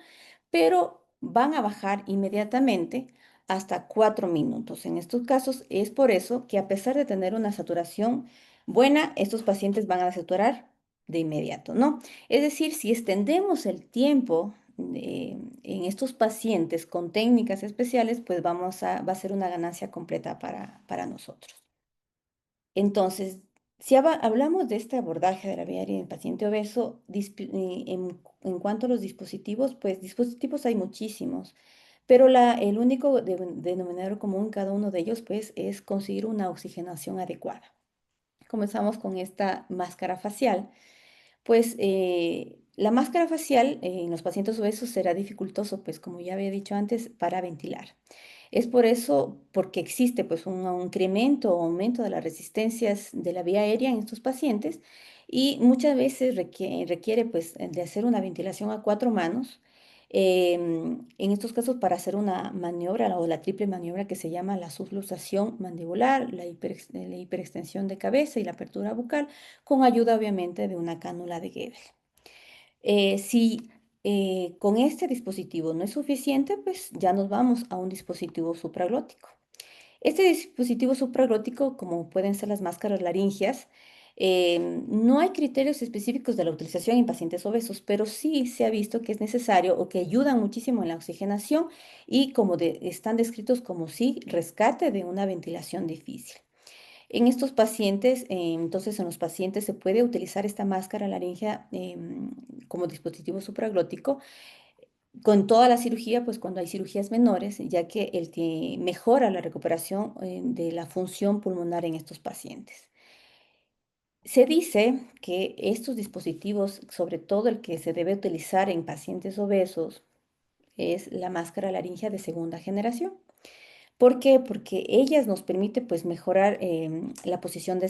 pero van a bajar inmediatamente hasta 4 minutos. En estos casos es por eso que a pesar de tener una saturación buena, estos pacientes van a desaturar de inmediato, ¿no? Es decir, si extendemos el tiempo en estos pacientes con técnicas especiales, pues va a ser una ganancia completa para nosotros. Entonces, si hablamos de este abordaje de la vía aérea en el paciente obeso, en cuanto a los dispositivos, pues dispositivos hay muchísimos, pero el único denominador común en cada uno de ellos, pues, es conseguir una oxigenación adecuada. Comenzamos con esta máscara facial. Pues la máscara facial en los pacientes obesos será dificultoso, pues como ya había dicho antes, para ventilar. Es por eso, porque existe pues un incremento o aumento de las resistencias de la vía aérea en estos pacientes y muchas veces requiere pues de hacer una ventilación a cuatro manos. En estos casos para hacer una maniobra o la triple maniobra que se llama la subluxación mandibular, la hiperextensión de cabeza y la apertura bucal, con ayuda obviamente de una cánula de Gebel. Si con este dispositivo no es suficiente, pues ya nos vamos a un dispositivo supraglótico. Este dispositivo supraglótico, como pueden ser las máscaras laringias, no hay criterios específicos de la utilización en pacientes obesos, pero sí se ha visto que es necesario o que ayudan muchísimo en la oxigenación y están descritos como si rescate de una ventilación difícil. En estos pacientes, entonces en los pacientes se puede utilizar esta máscara laringea como dispositivo supraglótico con toda la cirugía, pues cuando hay cirugías menores, ya que el que mejora la recuperación de la función pulmonar en estos pacientes. Se dice que estos dispositivos, sobre todo el que se debe utilizar en pacientes obesos, es la máscara laringea de segunda generación. ¿Por qué? Porque ellas nos permite pues mejorar la posición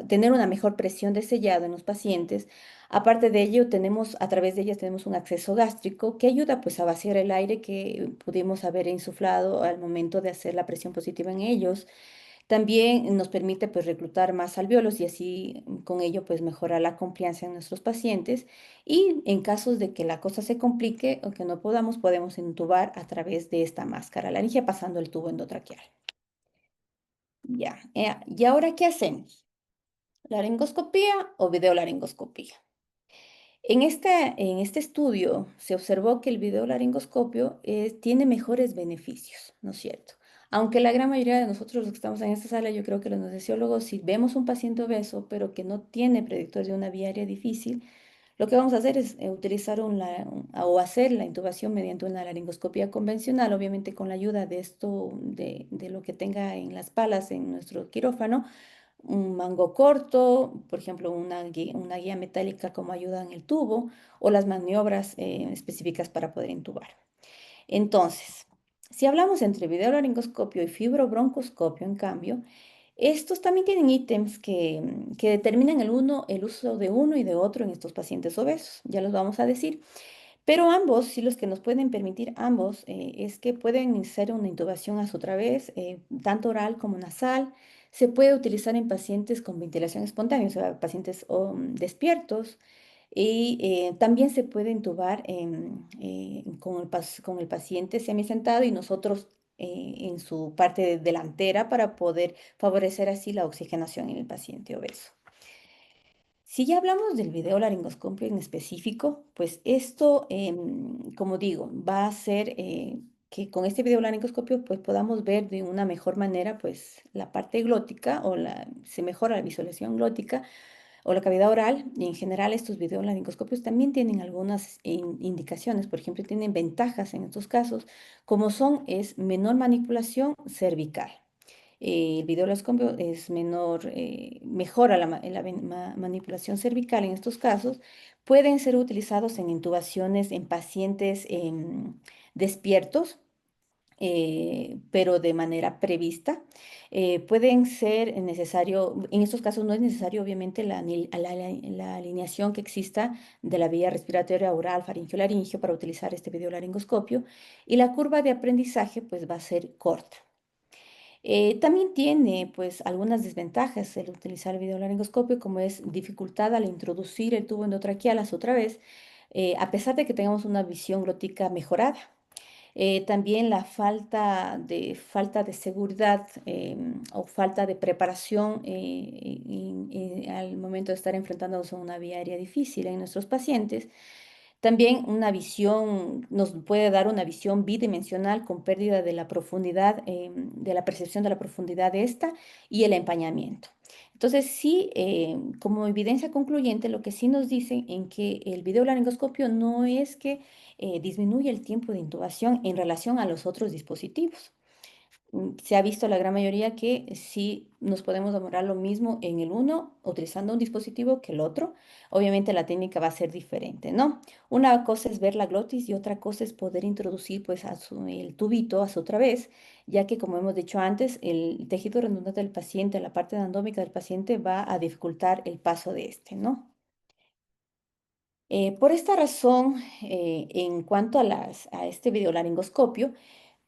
tener una mejor presión de sellado en los pacientes. Aparte de ello, a través de ellas tenemos un acceso gástrico que ayuda pues a vaciar el aire que pudimos haber insuflado al momento de hacer la presión positiva en ellos. También nos permite pues reclutar más alvéolos y así con ello pues mejorar la confianza en nuestros pacientes y en casos de que la cosa se complique o que no podemos intubar a través de esta máscara laringe pasando el tubo endotraqueal. Ya, ¿y ahora qué hacemos? ¿Laringoscopía o videolaringoscopía? En este estudio se observó que el videolaringoscopio tiene mejores beneficios, ¿no es cierto? Aunque la gran mayoría de nosotros los que estamos en esta sala, yo creo que los anestesiólogos, si vemos un paciente obeso, pero que no tiene predictor de una vía aérea difícil, lo que vamos a hacer es utilizar o hacer la intubación mediante una laringoscopía convencional, obviamente con la ayuda de esto, de lo que tenga en las palas en nuestro quirófano, un mango corto, por ejemplo, una guía metálica como ayuda en el tubo o las maniobras específicas para poder intubar. Entonces, si hablamos entre videolaringoscopio y fibrobroncoscopio, en cambio, estos también tienen ítems que determinan el uso de uno y de otro en estos pacientes obesos, ya los vamos a decir. Pero ambos, sí, los que nos pueden permitir ambos, es que pueden hacer una intubación a su través, tanto oral como nasal. Se puede utilizar en pacientes con ventilación espontánea, o sea, pacientes despiertos. Y también se puede intubar con el paciente semisentado y nosotros en su parte delantera para poder favorecer así la oxigenación en el paciente obeso. Si ya hablamos del videolaringoscopio en específico, pues esto, como digo, va a hacer que con este videolaringoscopio pues podamos ver de una mejor manera pues la parte glótica se mejora la visualización glótica o la cavidad oral. Y en general estos videolaringoscopios también tienen algunas indicaciones, por ejemplo, tienen ventajas en estos casos, como es menor manipulación cervical. El videolascombio es mejora la manipulación cervical en estos casos. Pueden ser utilizados en intubaciones en pacientes despiertos, pero de manera prevista. Pueden ser necesario, en estos casos no es necesario obviamente la alineación que exista de la vía respiratoria oral, faringio-laringio para utilizar este videolaringoscopio, y la curva de aprendizaje pues va a ser corta. También tiene pues algunas desventajas el utilizar el videolaringoscopio, como es dificultad al introducir el tubo endotraqueal a su través, a pesar de que tengamos una visión glótica mejorada. También la falta de seguridad o falta de preparación al momento de estar enfrentándonos a una vía aérea difícil en nuestros pacientes. También nos puede dar una visión bidimensional con pérdida de la profundidad, de la percepción de la profundidad de esta y el empañamiento. Entonces, sí, como evidencia concluyente, lo que sí nos dicen en que el videolaringoscopio no es que disminuye el tiempo de intubación en relación a los otros dispositivos. Se ha visto la gran mayoría que sí nos podemos demorar lo mismo en el uno utilizando un dispositivo que el otro. Obviamente la técnica va a ser diferente, ¿no? Una cosa es ver la glotis y otra cosa es poder introducir pues el tubito a su través, ya que como hemos dicho antes, el tejido redundante del paciente, la parte endodómica del paciente va a dificultar el paso de este, ¿no? Por esta razón, en cuanto a este videolaringoscopio,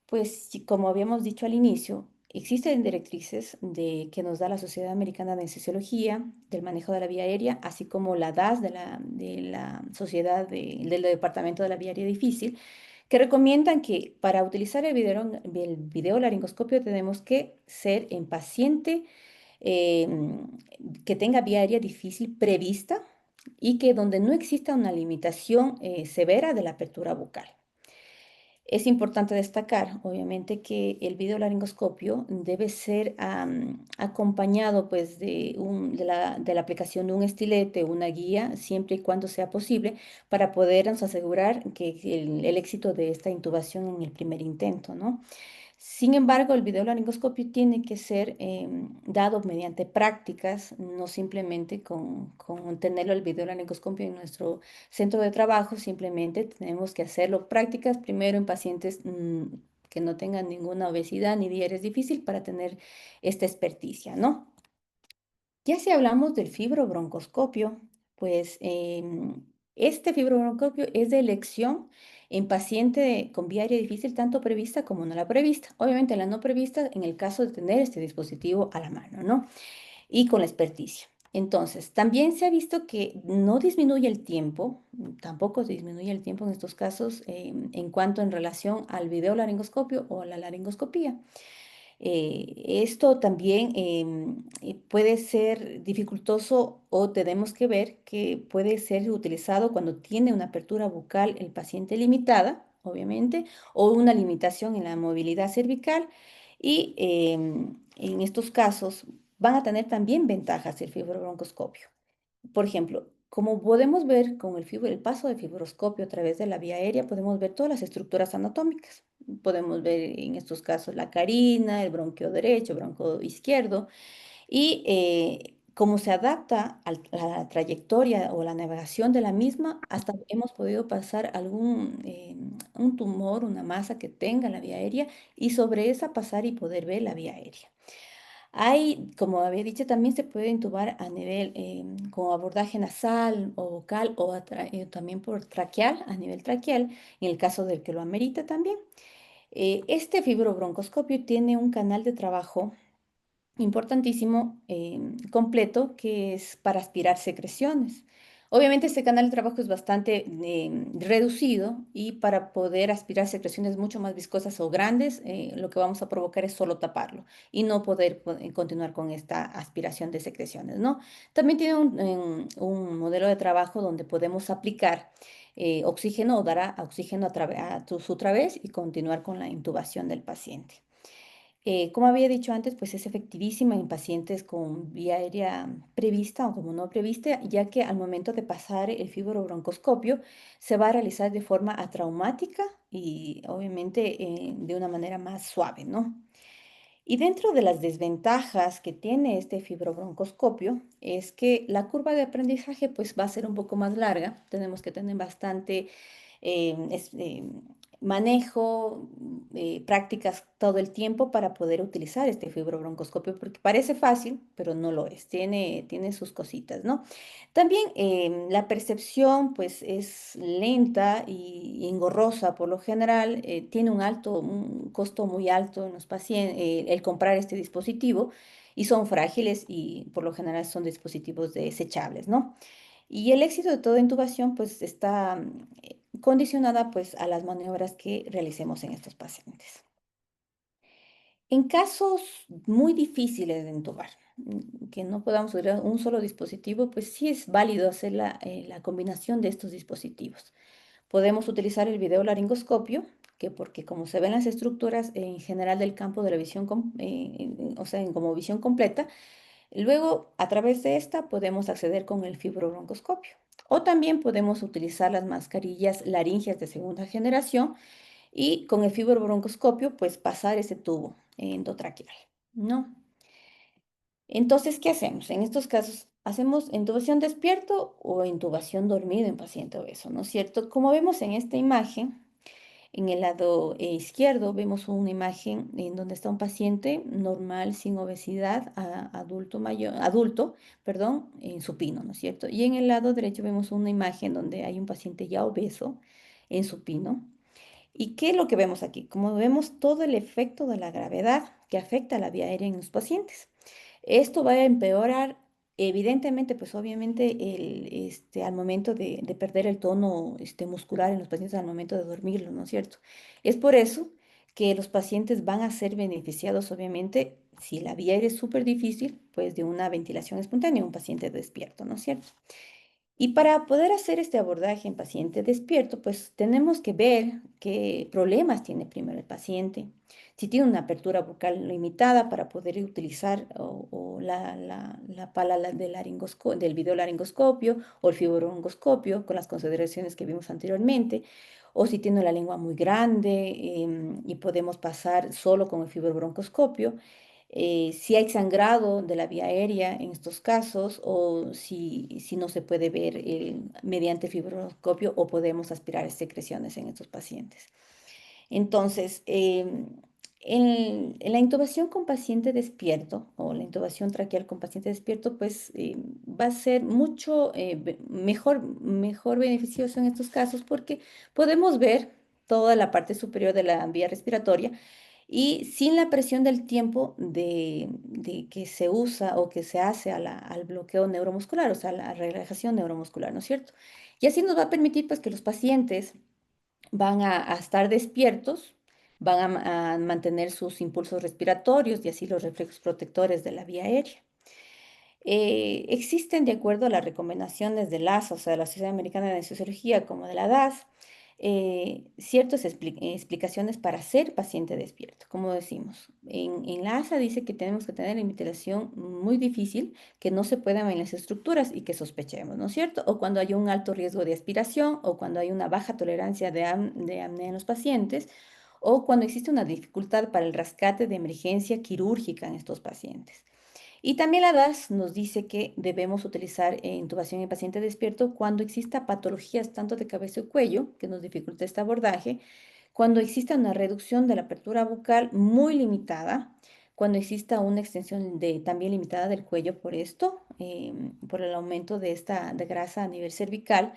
pues como habíamos dicho al inicio, existen directrices que nos da la Sociedad Americana de Anestesiología del manejo de la vía aérea, así como la DAS de la Sociedad del Departamento de la Vía Aérea Difícil, que recomiendan que para utilizar el videolaringoscopio tenemos que ser en paciente que tenga vía aérea difícil prevista y que donde no exista una limitación severa de la apertura bucal. Es importante destacar, obviamente, que el videolaringoscopio debe ser acompañado pues, de la aplicación de un estilete, una guía, siempre y cuando sea posible, para podernos asegurar que el éxito de esta intubación en el primer intento, ¿no? Sin embargo, el videolaringoscopio tiene que ser dado mediante prácticas, no simplemente con tenerlo el videolaringoscopio en nuestro centro de trabajo, simplemente tenemos que hacerlo prácticas primero en pacientes que no tengan ninguna obesidad ni diabetes difícil para tener esta experticia, ¿no? Ya si hablamos del fibrobroncoscopio, pues este fibrobroncoscopio es de elección en paciente con vía aérea difícil, tanto prevista como no la prevista. Obviamente la no prevista en el caso de tener este dispositivo a la mano, ¿no? Y con la experticia. Entonces, también se ha visto que no disminuye el tiempo, tampoco disminuye el tiempo en estos casos en cuanto en relación al videolaringoscopio o a la laringoscopía. Esto también puede ser dificultoso o tenemos que ver que puede ser utilizado cuando tiene una apertura bucal el paciente limitada, obviamente, o una limitación en la movilidad cervical. Y en estos casos van a tener también ventajas el fibrobroncoscopio. Por ejemplo, como podemos ver con el paso del fibroscopio a través de la vía aérea, podemos ver todas las estructuras anatómicas. Podemos ver en estos casos la carina, el bronquio derecho, el bronquio izquierdo, y cómo se adapta a la trayectoria o la navegación de la misma, hasta hemos podido pasar un tumor, una masa que tenga la vía aérea, y sobre esa pasar y poder ver la vía aérea. Hay, como había dicho, también se puede intubar a nivel con abordaje nasal o vocal o también por traqueal, a nivel traqueal, en el caso del que lo amerita también. Este fibrobroncoscopio tiene un canal de trabajo importantísimo, completo, que es para aspirar secreciones. Obviamente este canal de trabajo es bastante reducido y para poder aspirar secreciones mucho más viscosas o grandes, lo que vamos a provocar es solo taparlo y no poder continuar con esta aspiración de secreciones, ¿no? También tiene un modelo de trabajo donde podemos aplicar oxígeno o dar oxígeno su través y continuar con la intubación del paciente. Como había dicho antes, pues es efectivísima en pacientes con vía aérea prevista o como no prevista, ya que al momento de pasar el fibrobroncoscopio se va a realizar de forma atraumática y obviamente de una manera más suave, ¿no? Y dentro de las desventajas que tiene este fibrobroncoscopio es que la curva de aprendizaje pues va a ser un poco más larga. Tenemos que tener bastante manejo, prácticas todo el tiempo para poder utilizar este fibrobroncoscopio, porque parece fácil, pero no lo es, tiene sus cositas, ¿no? También la percepción pues es lenta y engorrosa por lo general, tiene un costo muy alto en los pacientes el comprar este dispositivo y son frágiles y por lo general son dispositivos desechables, ¿no? Y el éxito de toda intubación pues está condicionada pues a las maniobras que realicemos en estos pacientes. En casos muy difíciles de intubar, que no podamos usar un solo dispositivo, pues sí es válido hacer la combinación de estos dispositivos. Podemos utilizar el videolaringoscopio, que porque como se ven las estructuras en general del campo de la visión, o sea, como visión completa, luego a través de esta podemos acceder con el fibrobroncoscopio. O también podemos utilizar las mascarillas laringeas de segunda generación y con el fibrobroncoscopio, pues pasar ese tubo endotraqueal, ¿no? Entonces, ¿qué hacemos? En estos casos, ¿hacemos intubación despierto o intubación dormido en paciente obeso? ¿No es cierto? Como vemos en esta imagen, en el lado izquierdo vemos una imagen en donde está un paciente normal, sin obesidad, adulto mayor, adulto, perdón, en supino, ¿no es cierto? Y en el lado derecho vemos una imagen donde hay un paciente ya obeso en supino. ¿Y qué es lo que vemos aquí? Como vemos todo el efecto de la gravedad que afecta a la vía aérea en los pacientes. Esto va a empeorar, evidentemente, pues obviamente, al momento de perder el tono muscular en los pacientes al momento de dormirlo, ¿no es cierto? Es por eso que los pacientes van a ser beneficiados, obviamente, si la vía aérea es súper difícil, pues de una ventilación espontánea, un paciente despierto, ¿no es cierto? Y para poder hacer este abordaje en paciente despierto, pues tenemos que ver qué problemas tiene primero el paciente, si tiene una apertura bucal limitada para poder utilizar o la pala del videolaringoscopio o el fibrobroncoscopio con las consideraciones que vimos anteriormente, o si tiene la lengua muy grande y podemos pasar solo con el fibrobroncoscopio, si hay sangrado de la vía aérea en estos casos o si no se puede ver mediante fibroscopio o podemos aspirar secreciones en estos pacientes. Entonces, en la intubación con paciente despierto o la intubación traqueal con paciente despierto, pues va a ser mucho mejor beneficioso en estos casos porque podemos ver toda la parte superior de la vía respiratoria y sin la presión del tiempo de que se usa o que se hace al bloqueo neuromuscular, o sea, a la relajación neuromuscular, ¿no es cierto? Y así nos va a permitir pues que los pacientes van a estar despiertos, van a mantener sus impulsos respiratorios y así los reflejos protectores de la vía aérea. Existen, de acuerdo a las recomendaciones de LAS, o sea, de la Sociedad Americana de Anestesiología, como de la DAS, ciertas explicaciones para ser paciente despierto, como decimos. En la ASA dice que tenemos que tener la ventilación muy difícil, que no se puedan en las estructuras y que sospechemos, ¿no es cierto? O cuando hay un alto riesgo de aspiración, o cuando hay una baja tolerancia de apnea en los pacientes, o cuando existe una dificultad para el rescate de emergencia quirúrgica en estos pacientes. Y también la DAS nos dice que debemos utilizar intubación en paciente despierto cuando exista patologías tanto de cabeza y cuello, que nos dificulta este abordaje, cuando exista una reducción de la apertura bucal muy limitada, cuando exista una extensión también limitada del cuello por esto, por el aumento de esta de grasa a nivel cervical,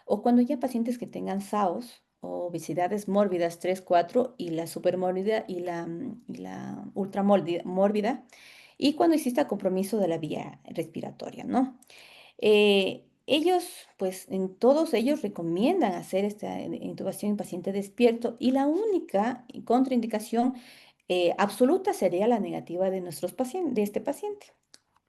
o cuando ya pacientes que tengan SAOS o obesidades mórbidas 3 4 y la supermórbida y la mórbida, y cuando exista compromiso de la vía respiratoria, ¿no? Ellos, pues en todos ellos recomiendan hacer esta intubación en paciente despierto y la única contraindicación absoluta sería la negativa de nuestros pacientes, de este paciente.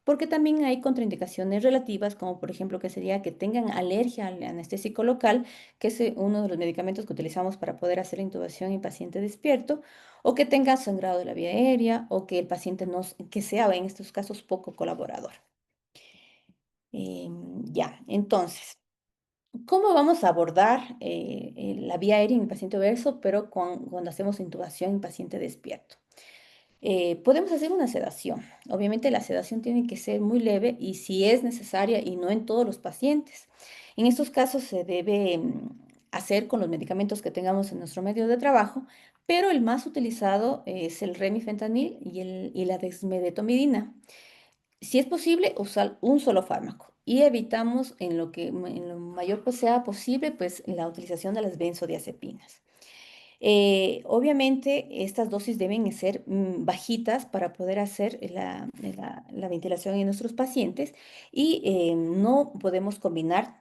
Porque también hay contraindicaciones relativas, como por ejemplo que sería que tengan alergia al anestésico local, que es uno de los medicamentos que utilizamos para poder hacer la intubación en paciente despierto, o que tenga sangrado de la vía aérea, o que el paciente no, que sea en estos casos poco colaborador. Ya, entonces, ¿cómo vamos a abordar la vía aérea en el paciente obeso, pero cuando hacemos intubación en paciente despierto? Podemos hacer una sedación. Obviamente la sedación tiene que ser muy leve y si es necesaria y no en todos los pacientes. En estos casos se debe hacer con los medicamentos que tengamos en nuestro medio de trabajo, pero el más utilizado es el remifentanil y la dexmedetomidina. Si es posible, usar un solo fármaco y evitamos en lo mayor que sea posible, pues la utilización de las benzodiazepinas. Obviamente, estas dosis deben ser bajitas para poder hacer la ventilación en nuestros pacientes y no podemos combinar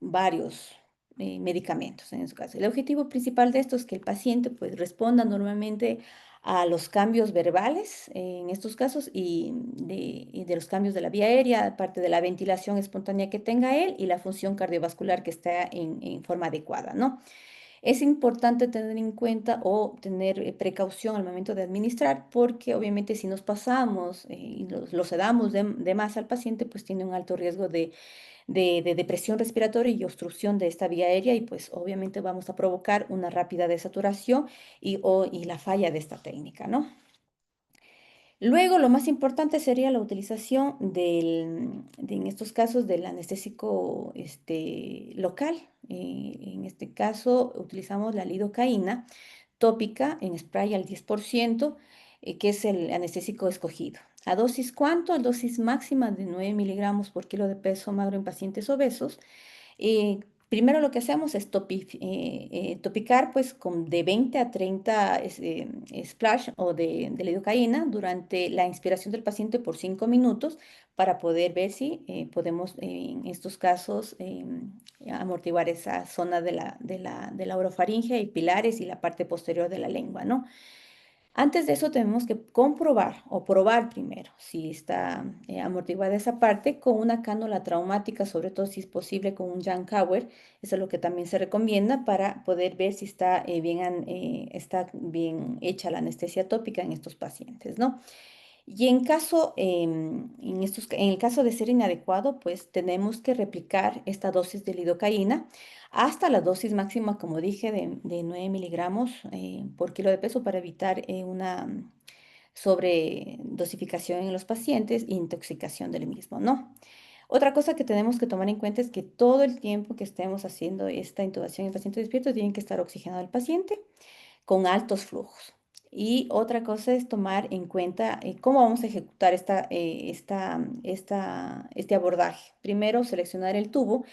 varios medicamentos en su caso. El objetivo principal de esto es que el paciente pues responda normalmente a los cambios verbales en estos casos y de los cambios de la vía aérea, aparte de la ventilación espontánea que tenga él y la función cardiovascular que está en forma adecuada, ¿no? Es importante tener en cuenta o tener precaución al momento de administrar, porque obviamente si nos pasamos y lo sedamos de más al paciente, pues tiene un alto riesgo de depresión respiratoria y obstrucción de esta vía aérea y pues obviamente vamos a provocar una rápida desaturación y la falla de esta técnica, ¿no? Luego, lo más importante sería la utilización en estos casos del anestésico local. En este caso, utilizamos la lidocaína tópica en spray al 10%, que es el anestésico escogido. ¿A dosis cuánto? A dosis máxima de 9 miligramos por kilo de peso magro en pacientes obesos. Primero lo que hacemos es topicar pues de 20 a 30 splash o de lidocaína durante la inspiración del paciente por 5 minutos para poder ver si podemos en estos casos amortiguar esa zona de la orofaringe y pilares y la parte posterior de la lengua, ¿no? Antes de eso tenemos que comprobar o probar primero si está amortiguada esa parte con una cánula traumática, sobre todo si es posible con un Jan Cower. Eso es lo que también se recomienda para poder ver si está, está bien hecha la anestesia tópica en estos pacientes, ¿no? Y en el caso de ser inadecuado, pues tenemos que replicar esta dosis de lidocaína hasta la dosis máxima, como dije, de 9 miligramos por kilo de peso para evitar una sobredosificación en los pacientes e intoxicación del mismo, ¿no? Otra cosa que tenemos que tomar en cuenta es que todo el tiempo que estemos haciendo esta intubación en paciente despierto tiene que estar oxigenado el paciente con altos flujos. Y otra cosa es tomar en cuenta cómo vamos a ejecutar este abordaje. Primero, seleccionar el tubo,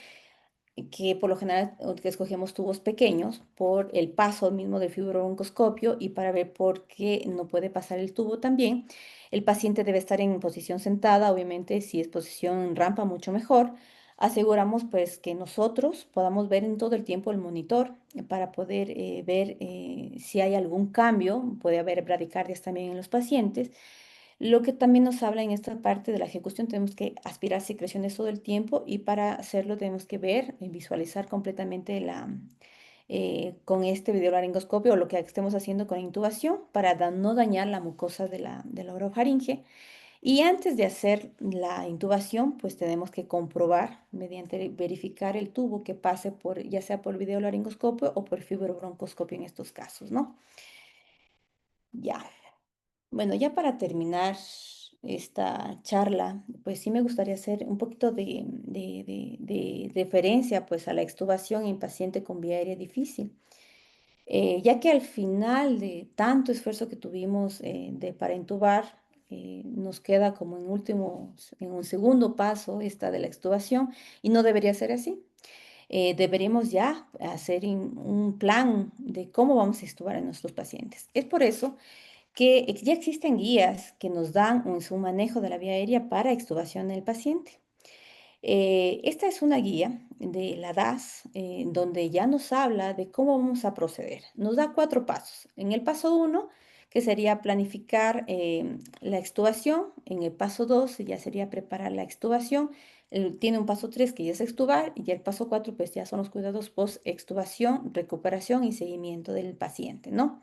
que por lo general que escogemos tubos pequeños por el paso mismo del fibrobroncoscopio y para ver por qué no puede pasar el tubo también. El paciente debe estar en posición sentada, obviamente si es posición en rampa mucho mejor. Aseguramos pues que nosotros podamos ver en todo el tiempo el monitor para poder ver si hay algún cambio, puede haber bradicardias también en los pacientes. Lo que también nos habla en esta parte de la ejecución, tenemos que aspirar secreciones todo el tiempo y para hacerlo tenemos que ver y visualizar completamente con este videolaringoscopio o lo que estemos haciendo con intubación para no dañar la mucosa de la orofaringe. Y antes de hacer la intubación, pues tenemos que comprobar mediante verificar el tubo que pase por, ya sea por videolaringoscopio o por fibrobroncoscopio en estos casos, ¿no? Ya. Bueno, ya para terminar esta charla, pues sí me gustaría hacer un poquito de referencia pues a la extubación en paciente con vía aérea difícil. Ya que al final de tanto esfuerzo que tuvimos para intubar, nos queda como en un segundo paso esta de la extubación y no debería ser así. Deberíamos ya hacer un plan de cómo vamos a extubar a nuestros pacientes. Es por eso que ya existen guías que nos dan su manejo de la vía aérea para extubación del paciente. Esta es una guía de la DAS donde ya nos habla de cómo vamos a proceder. Nos da 4 pasos. En el paso 1, que sería planificar la extubación. En el paso 2 ya sería preparar la extubación. Tiene un paso 3 que ya es extubar y el paso 4 pues ya son los cuidados post-extubación, recuperación y seguimiento del paciente, ¿no?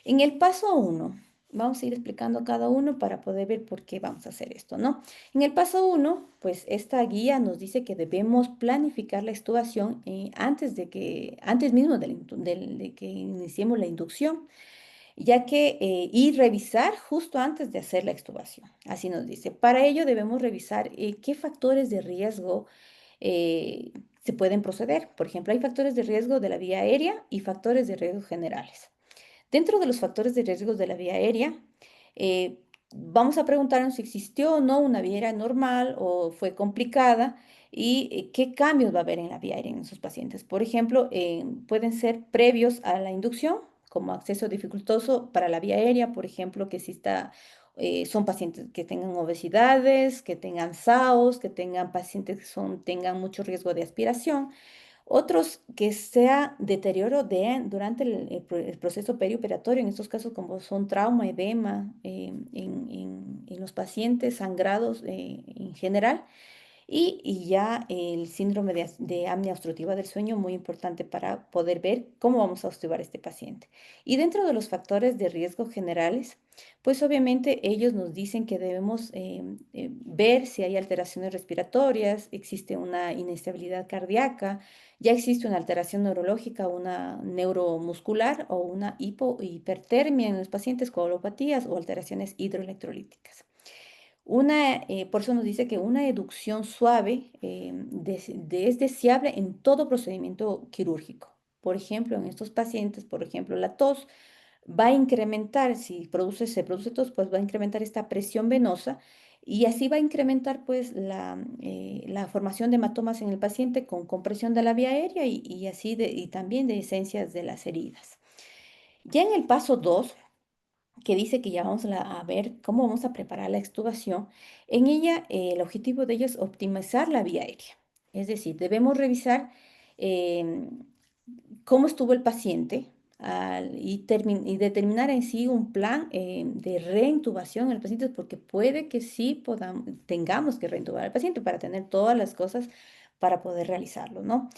En el paso uno, vamos a ir explicando cada uno para poder ver por qué vamos a hacer esto, ¿no? En el paso uno, pues esta guía nos dice que debemos planificar la extubación antes mismo de que iniciemos la inducción, ya que y revisar justo antes de hacer la extubación. Así nos dice. Para ello debemos revisar qué factores de riesgo eh, se pueden proceder. Por ejemplo, hay factores de riesgo de la vía aérea y factores de riesgo generales. Dentro de los factores de riesgo de la vía aérea, vamos a preguntarnos si existió o no una vía aérea normal o fue complicada y qué cambios va a haber en la vía aérea en esos pacientes. Por ejemplo, pueden ser previos a la inducción, como acceso dificultoso para la vía aérea, por ejemplo, que exista, son pacientes que tengan obesidades, que tengan SAOS, que tengan pacientes que tengan mucho riesgo de aspiración. Otros que sea deterioro durante el proceso perioperatorio, en estos casos como son trauma, edema, en los pacientes, sangrados en general, y ya el síndrome de apnea obstructiva del sueño, muy importante para poder ver cómo vamos a obstruir a este paciente. Y dentro de los factores de riesgo generales, pues obviamente ellos nos dicen que debemos ver si hay alteraciones respiratorias, existe una inestabilidad cardíaca, ya existe una alteración neurológica, una neuromuscular o una hipertermia en los pacientes, coagulopatías o alteraciones hidroelectrolíticas. Por eso nos dice que una educción suave es deseable en todo procedimiento quirúrgico. Por ejemplo, en estos pacientes, por ejemplo, la tos va a incrementar, si se produce tos, pues va a incrementar esta presión venosa y así va a incrementar pues la formación de hematomas en el paciente con compresión de la vía aérea y también de esencias de las heridas. Ya en el paso 2 que dice que ya vamos a ver cómo vamos a preparar la extubación. En ella, el objetivo de ella es optimizar la vía aérea. Es decir, debemos revisar em, cómo estuvo el paciente y determinar en sí un plan de reintubación en el paciente, porque puede que sí tengamos que reintubar al paciente para tener todas las cosas para poder realizarlo, ¿no?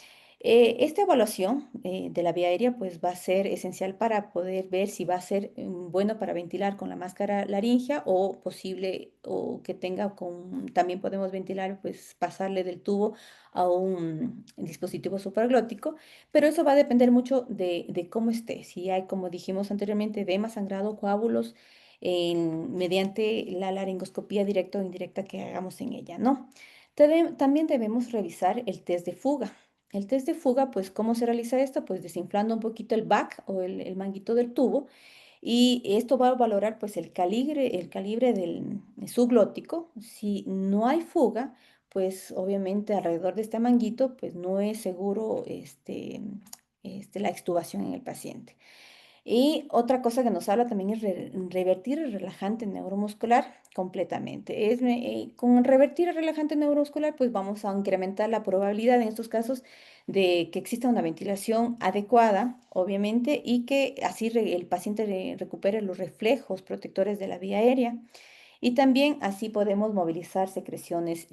Esta evaluación de la vía aérea pues va a ser esencial para poder ver si va a ser bueno para ventilar con la máscara laringea o posible o que también podemos ventilar pues pasarle del tubo a un dispositivo supraglótico, pero eso va a depender mucho de cómo esté. Si hay, como dijimos anteriormente, edema, sangrado, coágulos, mediante la laringoscopía directa o indirecta que hagamos en ella, ¿no? También debemos revisar el test de fuga. El test de fuga, pues, ¿cómo se realiza esto? Pues desinflando un poquito el back o el manguito del tubo y esto va a valorar pues el calibre del subglótico. Si no hay fuga, pues obviamente alrededor de este manguito pues no es seguro la extubación en el paciente. Y otra cosa que nos habla también es revertir el relajante neuromuscular completamente. Con revertir el relajante neuromuscular, pues vamos a incrementar la probabilidad en estos casos de que exista una ventilación adecuada, obviamente, y que así el paciente recupere los reflejos protectores de la vía aérea. Y también así podemos movilizar secreciones,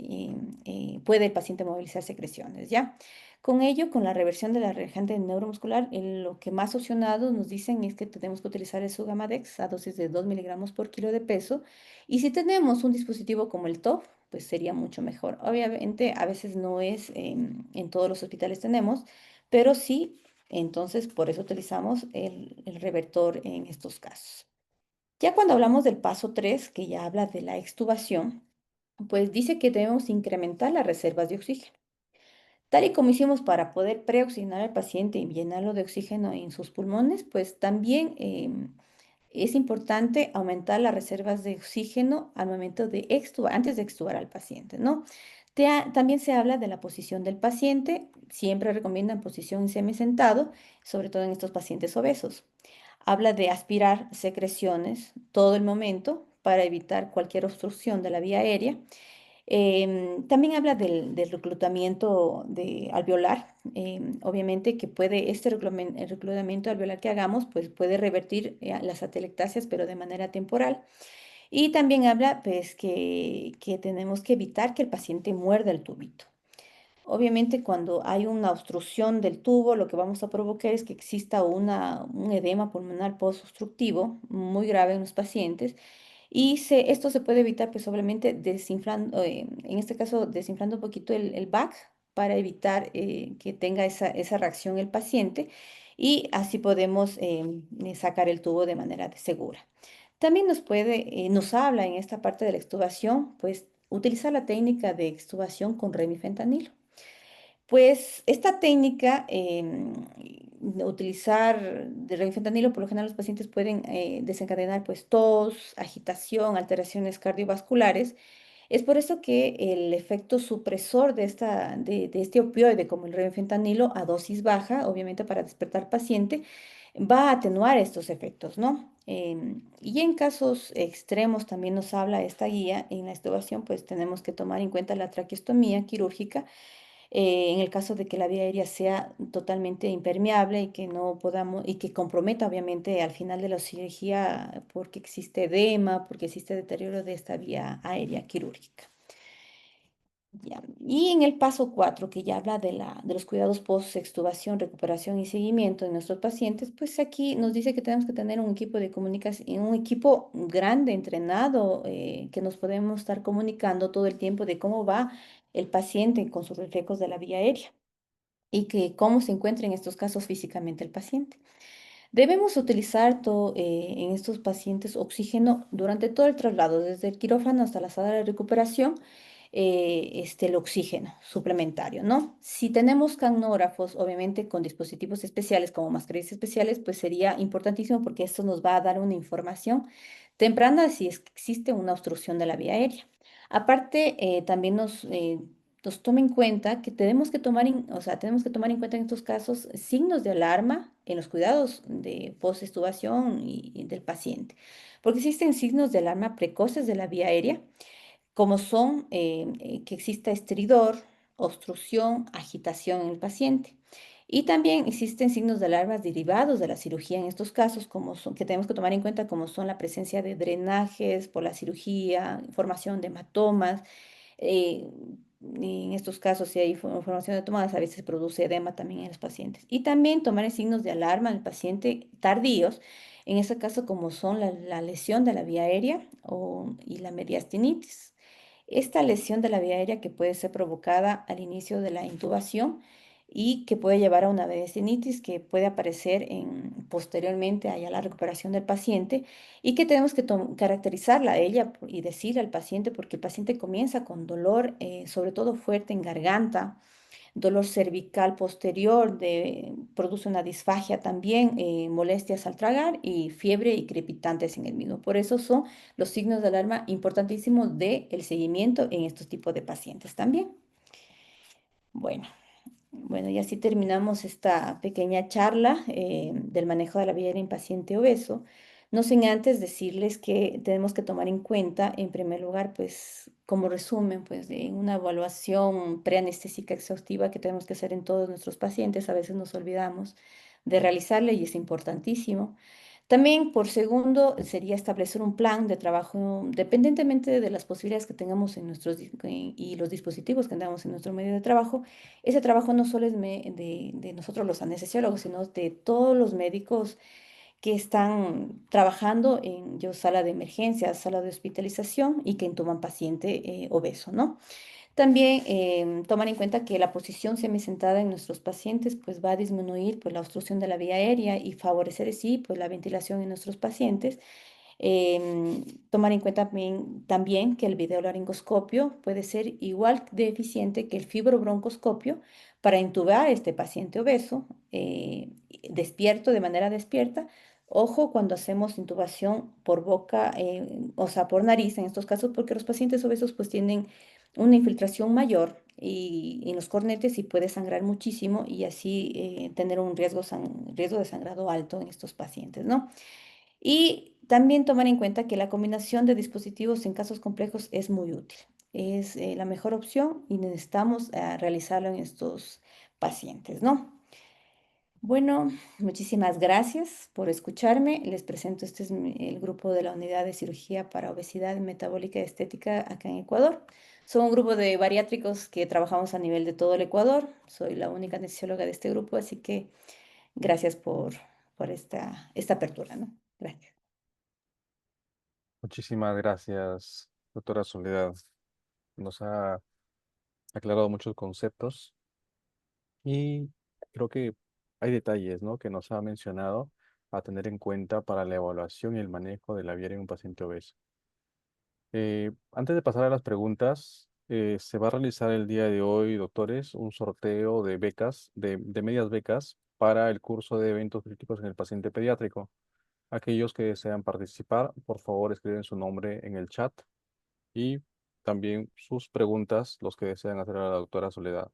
puede el paciente movilizar secreciones, ¿ya? Con ello, con la reversión de la relajante neuromuscular, lo que más opcionado nos dicen es que tenemos que utilizar el Sugamadex a dosis de 2 miligramos por kilo de peso. Y si tenemos un dispositivo como el TOF, pues sería mucho mejor. Obviamente, a veces no es en todos los hospitales tenemos, pero sí, entonces por eso utilizamos el revertor en estos casos. Ya cuando hablamos del paso 3 que ya habla de la extubación, pues dice que debemos incrementar las reservas de oxígeno. Tal y como hicimos para poder preoxigenar al paciente y llenarlo de oxígeno en sus pulmones, pues también es importante aumentar las reservas de oxígeno al momento de extubar, antes de extubar al paciente, ¿no? También se habla de la posición del paciente, siempre recomiendan posición semisentado, sobre todo en estos pacientes obesos. Habla de aspirar secreciones todo el momento para evitar cualquier obstrucción de la vía aérea. También habla del reclutamiento alveolar. Obviamente que puede, el reclutamiento alveolar que hagamos, pues puede revertir las atelectasias, pero de manera temporal. Y también habla, pues, que tenemos que evitar que el paciente muerda el tubito. Obviamente, cuando hay una obstrucción del tubo, lo que vamos a provocar es que exista un edema pulmonar post-obstructivo muy grave en los pacientes y esto se puede evitar, pues obviamente desinflando, en este caso desinflando un poquito el BAC para evitar que tenga esa reacción el paciente y así podemos sacar el tubo de manera segura. También nos habla en esta parte de la extubación, pues utilizar la técnica de extubación con remifentanilo. Pues esta técnica, utilizar de remifentanilo, por lo general los pacientes pueden desencadenar pues tos, agitación, alteraciones cardiovasculares. Es por eso que el efecto supresor de este opioide, como el remifentanilo, a dosis baja, obviamente para despertar al paciente, va a atenuar estos efectos, ¿no? Y en casos extremos también nos habla esta guía en la extubación, pues tenemos que tomar en cuenta la traqueostomía quirúrgica en el caso de que la vía aérea sea totalmente impermeable y que no podamos, y que comprometa obviamente al final de la cirugía porque existe edema, porque existe deterioro de esta vía aérea quirúrgica. Ya. Y en el paso 4 que ya habla de los cuidados post-extubación, recuperación y seguimiento de nuestros pacientes, pues aquí nos dice que tenemos que tener un equipo de comunicación, un equipo grande, entrenado, que nos podemos estar comunicando todo el tiempo de cómo va el paciente con sus reflejos de la vía aérea y que cómo se encuentra en estos casos físicamente el paciente. Debemos utilizar en estos pacientes oxígeno durante todo el traslado, desde el quirófano hasta la sala de recuperación, el oxígeno suplementario, ¿no? Si tenemos canógrafos, obviamente con dispositivos especiales como mascarillas especiales, pues sería importantísimo porque esto nos va a dar una información temprana si es que existe una obstrucción de la vía aérea. Aparte, también nos toma en cuenta que o sea, tenemos que tomar en cuenta en estos casos signos de alarma en los cuidados de post-extubación y del paciente, porque existen signos de alarma precoces de la vía aérea como son que exista estridor, obstrucción, agitación en el paciente. Y también existen signos de alarma derivados de la cirugía en estos casos, que tenemos que tomar en cuenta, como son la presencia de drenajes por la cirugía, formación de hematomas. eh, y en estos casos, si hay formación de hematomas, a veces se produce edema también en los pacientes. Y también tomar en signos de alarma en el paciente tardíos, en este caso como son la lesión de la vía aérea y la mediastinitis. Esta lesión de la vía aérea que puede ser provocada al inicio de la intubación y que puede llevar a una vesinitis que puede aparecer posteriormente a la recuperación del paciente y que tenemos que caracterizarla a ella y decirle al paciente porque el paciente comienza con dolor, sobre todo fuerte en garganta, dolor cervical posterior, produce una disfagia también, molestias al tragar y fiebre y crepitantes en el mismo. Por eso son los signos de alarma importantísimos del seguimiento en estos tipos de pacientes también. Bueno. Bueno, y así terminamos esta pequeña charla del manejo de la vía aérea en paciente obeso. No sin antes decirles que tenemos que tomar en cuenta, en primer lugar, pues como resumen, pues de una evaluación preanestésica exhaustiva que tenemos que hacer en todos nuestros pacientes. A veces nos olvidamos de realizarla y es importantísimo. También, por segundo, sería establecer un plan de trabajo dependientemente de las posibilidades que tengamos y los dispositivos que tengamos en nuestro medio de trabajo. Ese trabajo no solo es de nosotros los anestesiólogos, sino de todos los médicos que están trabajando en sala de emergencia, sala de hospitalización y que intuban paciente obeso, ¿no? También tomar en cuenta que la posición semisentada en nuestros pacientes pues va a disminuir pues, la obstrucción de la vía aérea y favorecer así pues, la ventilación en nuestros pacientes. Tomar en cuenta también que el videolaringoscopio puede ser igual de eficiente que el fibrobroncoscopio para intubar a este paciente obeso, despierto, de manera despierta. Ojo cuando hacemos intubación por boca, o sea, por nariz en estos casos, porque los pacientes obesos pues tienen una infiltración mayor y en los cornetes y puede sangrar muchísimo y así tener un riesgo de sangrado alto en estos pacientes, ¿no? Y también tomar en cuenta que la combinación de dispositivos en casos complejos es muy útil. Es la mejor opción y necesitamos realizarlo en estos pacientes, ¿no? Bueno, muchísimas gracias por escucharme. Les presento, este es el grupo de la Unidad de Cirugía para Obesidad Metabólica y Estética acá en Ecuador. Son un grupo de bariátricos que trabajamos a nivel de todo el Ecuador. Soy la única anestesióloga de este grupo, así que gracias por esta apertura, ¿no? Gracias. Muchísimas gracias, doctora Soledad. Nos ha aclarado muchos conceptos y creo que hay detalles, ¿no?, que nos ha mencionado a tener en cuenta para la evaluación y el manejo de la viaria en un paciente obeso. Antes de pasar a las preguntas, se va a realizar el día de hoy, doctores, un sorteo de becas, de medias becas para el curso de eventos críticos en el paciente pediátrico. Aquellos que desean participar, por favor, escriben su nombre en el chat y también sus preguntas, los que desean hacer a la doctora Soledad.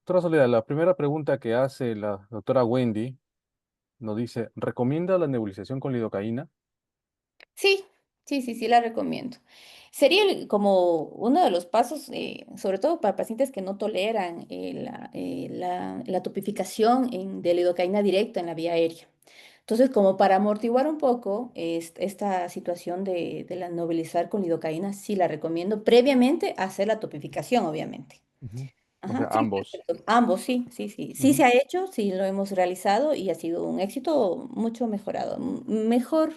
Doctora Soledad, la primera pregunta que hace la doctora Wendy nos dice, ¿recomienda la nebulización con lidocaína? Sí, sí, la recomiendo. Sería como uno de los pasos, sobre todo para pacientes que no toleran la topificación de lidocaína directa en la vía aérea. Entonces, como para amortiguar un poco esta situación de la nobilizar con lidocaína, sí la recomiendo, previamente a hacer la topificación, obviamente. Ujú. O sea, Ajá, sí, ambos. perfecto. Ambos, sí, sí, sí. Sí Ujú. se ha hecho, sí lo hemos realizado y ha sido un éxito mucho mejorado. Mejor,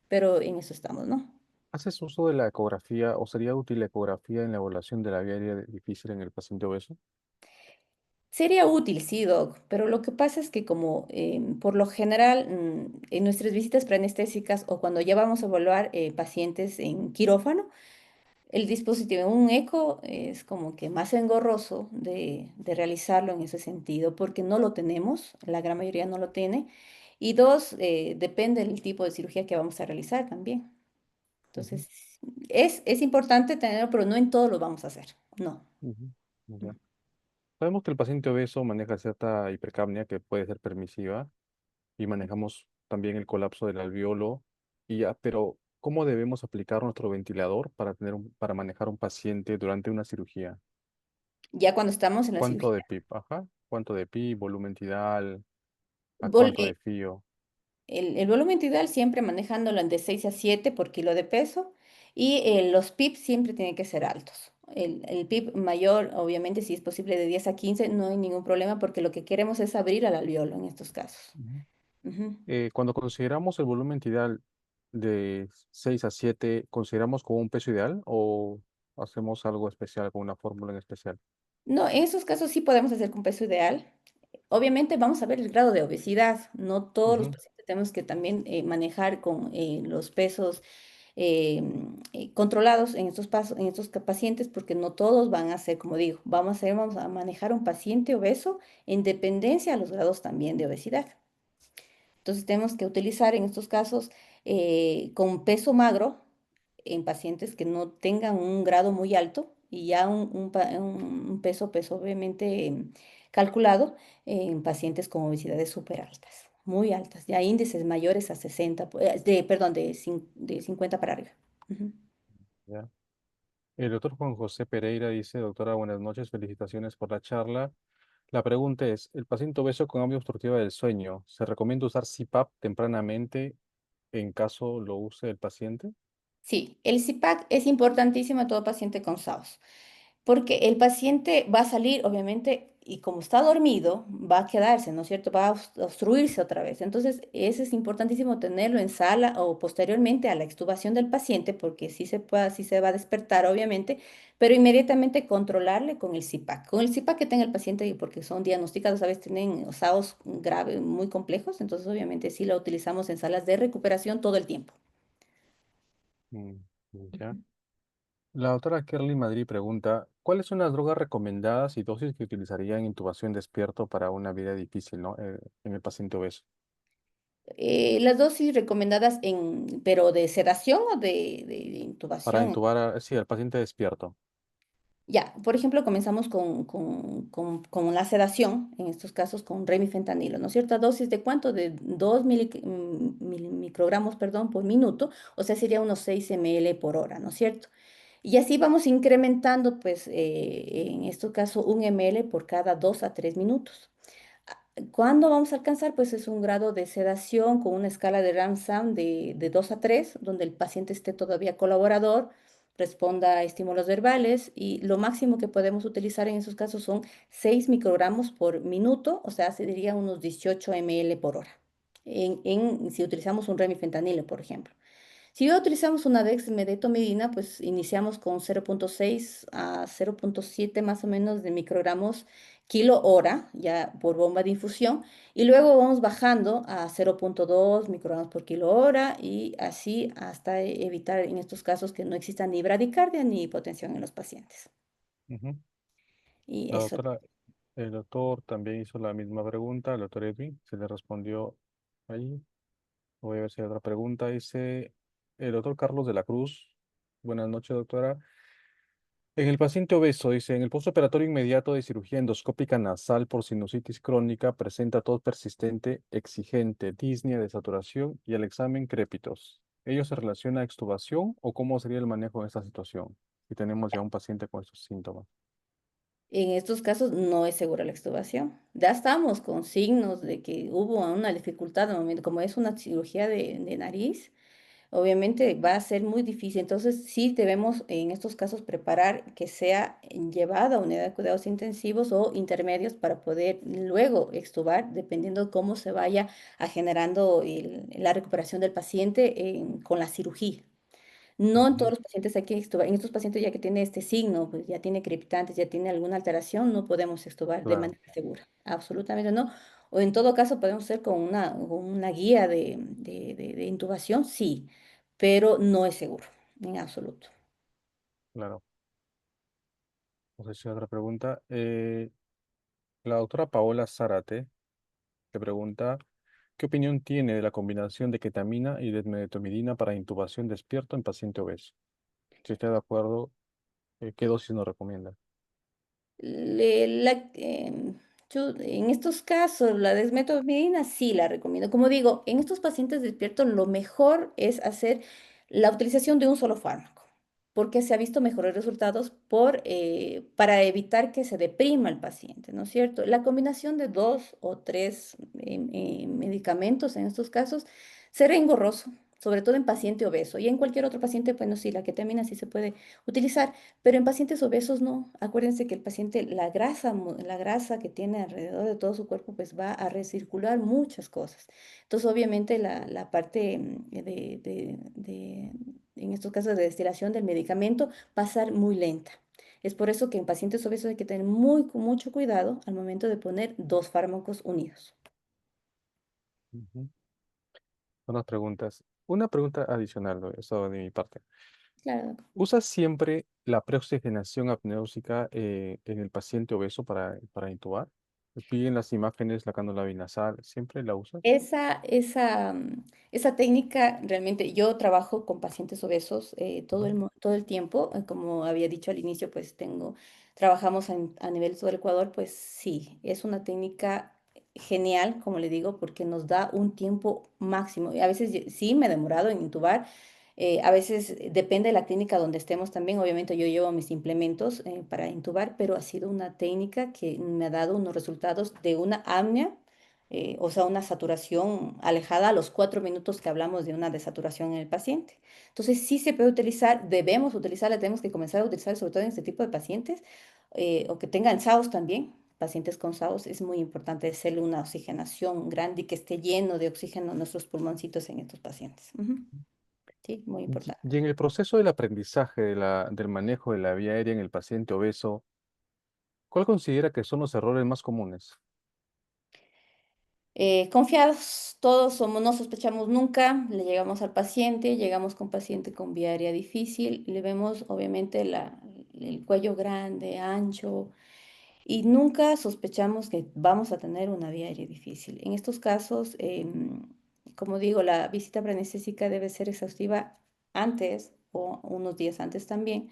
pero en eso estamos, ¿no? ¿Haces uso de la ecografía o sería útil la ecografía en la evaluación de la vía aérea difícil en el paciente obeso? Sería útil, sí, Doc, pero lo que pasa es que como por lo general en nuestras visitas preanestésicas o cuando ya vamos a evaluar pacientes en quirófano, el dispositivo, un eco, es como que más engorroso de realizarlo en ese sentido, porque no lo tenemos, la gran mayoría no lo tiene, y dos, depende del tipo de cirugía que vamos a realizar también. Ujú, Entonces, es importante tenerlo, pero no en todo lo vamos a hacer, no. ujú. Ya. Sabemos que el paciente obeso maneja cierta hipercapnia que puede ser permisiva y manejamos también el colapso del alveolo y ya, pero ¿cómo debemos aplicar nuestro ventilador para para manejar un paciente durante una cirugía? Ya cuando estamos en la ¿Cuánto de cirugía. PIP? Ajá. ¿Cuánto de PIP? ¿Volumen tidal? ¿A Vol- cuánto eh, de FIO? el volumen ideal siempre manejándolo de 6 a 7 por kilo de peso y los PIP siempre tienen que ser altos. El PIP mayor, obviamente, si es posible de 10 a 15 no hay ningún problema porque lo que queremos es abrir al alveolo en estos casos. Ujú. Ujú. Cuando consideramos el volumen tidal de 6 a 7, ¿consideramos como un peso ideal o hacemos algo especial con una fórmula en especial? No, en esos casos sí podemos hacer con peso ideal. Obviamente vamos a ver el grado de obesidad. No todos los Ujú, pacientes tenemos que también manejar con los pesos controlados en en estos pacientes porque no todos van a ser, como digo, vamos a manejar un paciente obeso en dependencia a los grados también de obesidad. Entonces tenemos que utilizar en estos casos con peso magro en pacientes que no tengan un grado muy alto y ya un peso obviamente calculado en pacientes con obesidades súper altas, muy altas, ya índices mayores a 60, perdón, de 50 para arriba. Ujú. ya. El doctor Juan José Pereira dice, doctora, buenas noches, felicitaciones por la charla. La pregunta es, ¿el paciente obeso con apnea obstructiva del sueño, se recomienda usar CPAP tempranamente en caso lo use el paciente? Sí, el CPAP es importantísimo a todo paciente con SAOS. Porque el paciente va a salir, obviamente, y como está dormido, va a quedarse, ¿no es cierto? Va a obstruirse otra vez. Entonces, eso es importantísimo tenerlo en sala o posteriormente a la extubación del paciente, porque sí se va a despertar, obviamente, pero inmediatamente controlarle con el CPAP. Con el CPAP que tenga el paciente, porque son diagnosticados, a veces tienen OSAOs graves, muy complejos, entonces obviamente sí lo utilizamos en salas de recuperación todo el tiempo. Mm, ya. La doctora Kerly Madrid pregunta, ¿Cuáles son las drogas recomendadas y dosis que utilizaría en intubación despierto para una vida difícil, ¿no? En el paciente obeso. Las dosis recomendadas pero de sedación o de Para intubación. intubar, sí, al paciente despierto. Ya, por ejemplo, comenzamos con la sedación, en estos casos con remifentanilo, ¿no es cierto? ¿A dosis de cuánto? De 2 microgramos, perdón, por minuto, o sea, sería unos 6 ml por hora, ¿no es cierto? Y así vamos incrementando, pues, en estos casos, 1 ml por cada 2 a 3 minutos. ¿Cuándo vamos a alcanzar? Pues es un grado de sedación con una escala de Ramsam de 2 a 3, donde el paciente esté todavía colaborador, responda a estímulos verbales y lo máximo que podemos utilizar en esos casos son 6 microgramos por minuto, o sea, se diría unos 18 ml por hora, si utilizamos un remifentanilo, por ejemplo. Si utilizamos una dexmedetomidina, pues iniciamos con 0,6 a 0,7 más o menos de microgramos kilo hora, ya por bomba de infusión, y luego vamos bajando a 0,2 microgramos por kilo hora y así hasta evitar en estos casos que no exista ni bradicardia ni hipotensión en los pacientes. Ujú. Y La eso. doctora, el doctor también hizo la misma pregunta, el doctor Edwin, se le respondió ahí. Voy a ver si hay otra pregunta. Dice el doctor Carlos de la Cruz. Buenas noches, doctora. En el paciente obeso, dice, en el postoperatorio inmediato de cirugía endoscópica nasal por sinusitis crónica, presenta tos persistente, exigente, disnea de saturación y al examen crépitos. ¿Ello se relaciona a extubación o cómo sería el manejo en esta situación si tenemos ya un paciente con estos síntomas? En estos casos no es segura la extubación. Ya estamos con signos de que hubo una dificultad al momento, como es una cirugía de nariz. Obviamente va a ser muy difícil, entonces sí debemos en estos casos preparar que sea llevada a unidad de cuidados intensivos o intermedios para poder luego extubar, dependiendo cómo se vaya a generando la recuperación del paciente con la cirugía. No en todos Ujú. los pacientes hay que extubar, en estos pacientes ya que tiene este signo, pues ya tiene crepitantes, ya tiene alguna alteración, no podemos extubar de Claro. manera segura, absolutamente no. O en todo caso podemos hacer con una guía de intubación, sí, pero no es seguro, en absoluto. Claro. No sé si hay otra pregunta. La doctora Paola Zárate te pregunta, ¿qué opinión tiene de la combinación de ketamina y desmedetomidina para intubación despierto en paciente obeso? Si está de acuerdo, ¿qué dosis nos recomienda? Le- la- em, en estos casos, la desmetomidina sí la recomiendo. Como digo, en estos pacientes despiertos lo mejor es hacer la utilización de un solo fármaco, porque se ha visto mejores resultados para evitar que se deprima el paciente, ¿no es cierto? La combinación de 2 o 3 medicamentos en estos casos será engorroso, sobre todo en paciente obeso. Y en cualquier otro paciente, bueno, sí, la ketamina sí se puede utilizar. Pero en pacientes obesos no. Acuérdense que el paciente, la grasa que tiene alrededor de todo su cuerpo, pues va a recircular muchas cosas. Entonces, obviamente, la parte en estos casos de destilación del medicamento va a ser muy lenta. Es por eso que en pacientes obesos hay que tener mucho cuidado al momento de poner dos fármacos unidos. Ujú. Son las preguntas. Una pregunta adicional, ¿no? Eso de mi parte. Claro. ¿Usas siempre la preoxigenación apneusica en el paciente obeso para intubar? Piden las imágenes, la cánula binasal, ¿siempre la usas? Esa técnica realmente yo trabajo con pacientes obesos Ujú. todo el tiempo, como había dicho al inicio, pues trabajamos a nivel de todo el Ecuador, pues sí, es una técnica genial, como le digo, porque nos da un tiempo máximo. Y a veces sí me he demorado en intubar, a veces depende de la clínica donde estemos también, obviamente yo llevo mis implementos para intubar, pero ha sido una técnica que me ha dado unos resultados de una apnea, o sea, una saturación alejada a los 4 minutos que hablamos de una desaturación en el paciente. Entonces, sí se puede utilizar, debemos utilizarla, tenemos que comenzar a utilizar, sobre todo en este tipo de pacientes, o que tengan SAOS también. Pacientes con SAOS es muy importante hacerle una oxigenación grande y que esté lleno de oxígeno nuestros pulmoncitos en estos pacientes. Ujú. Sí, muy importante. Y en el proceso del aprendizaje del manejo de la vía aérea en el paciente obeso, ¿cuál considera que son los errores más comunes? Confiados, todos somos, no sospechamos nunca, le llegamos al paciente, llegamos con paciente con vía aérea difícil, le vemos obviamente el cuello grande, ancho, y nunca sospechamos que vamos a tener una vía aérea difícil. En estos casos, como digo, la visita preanestésica debe ser exhaustiva antes o unos días antes también,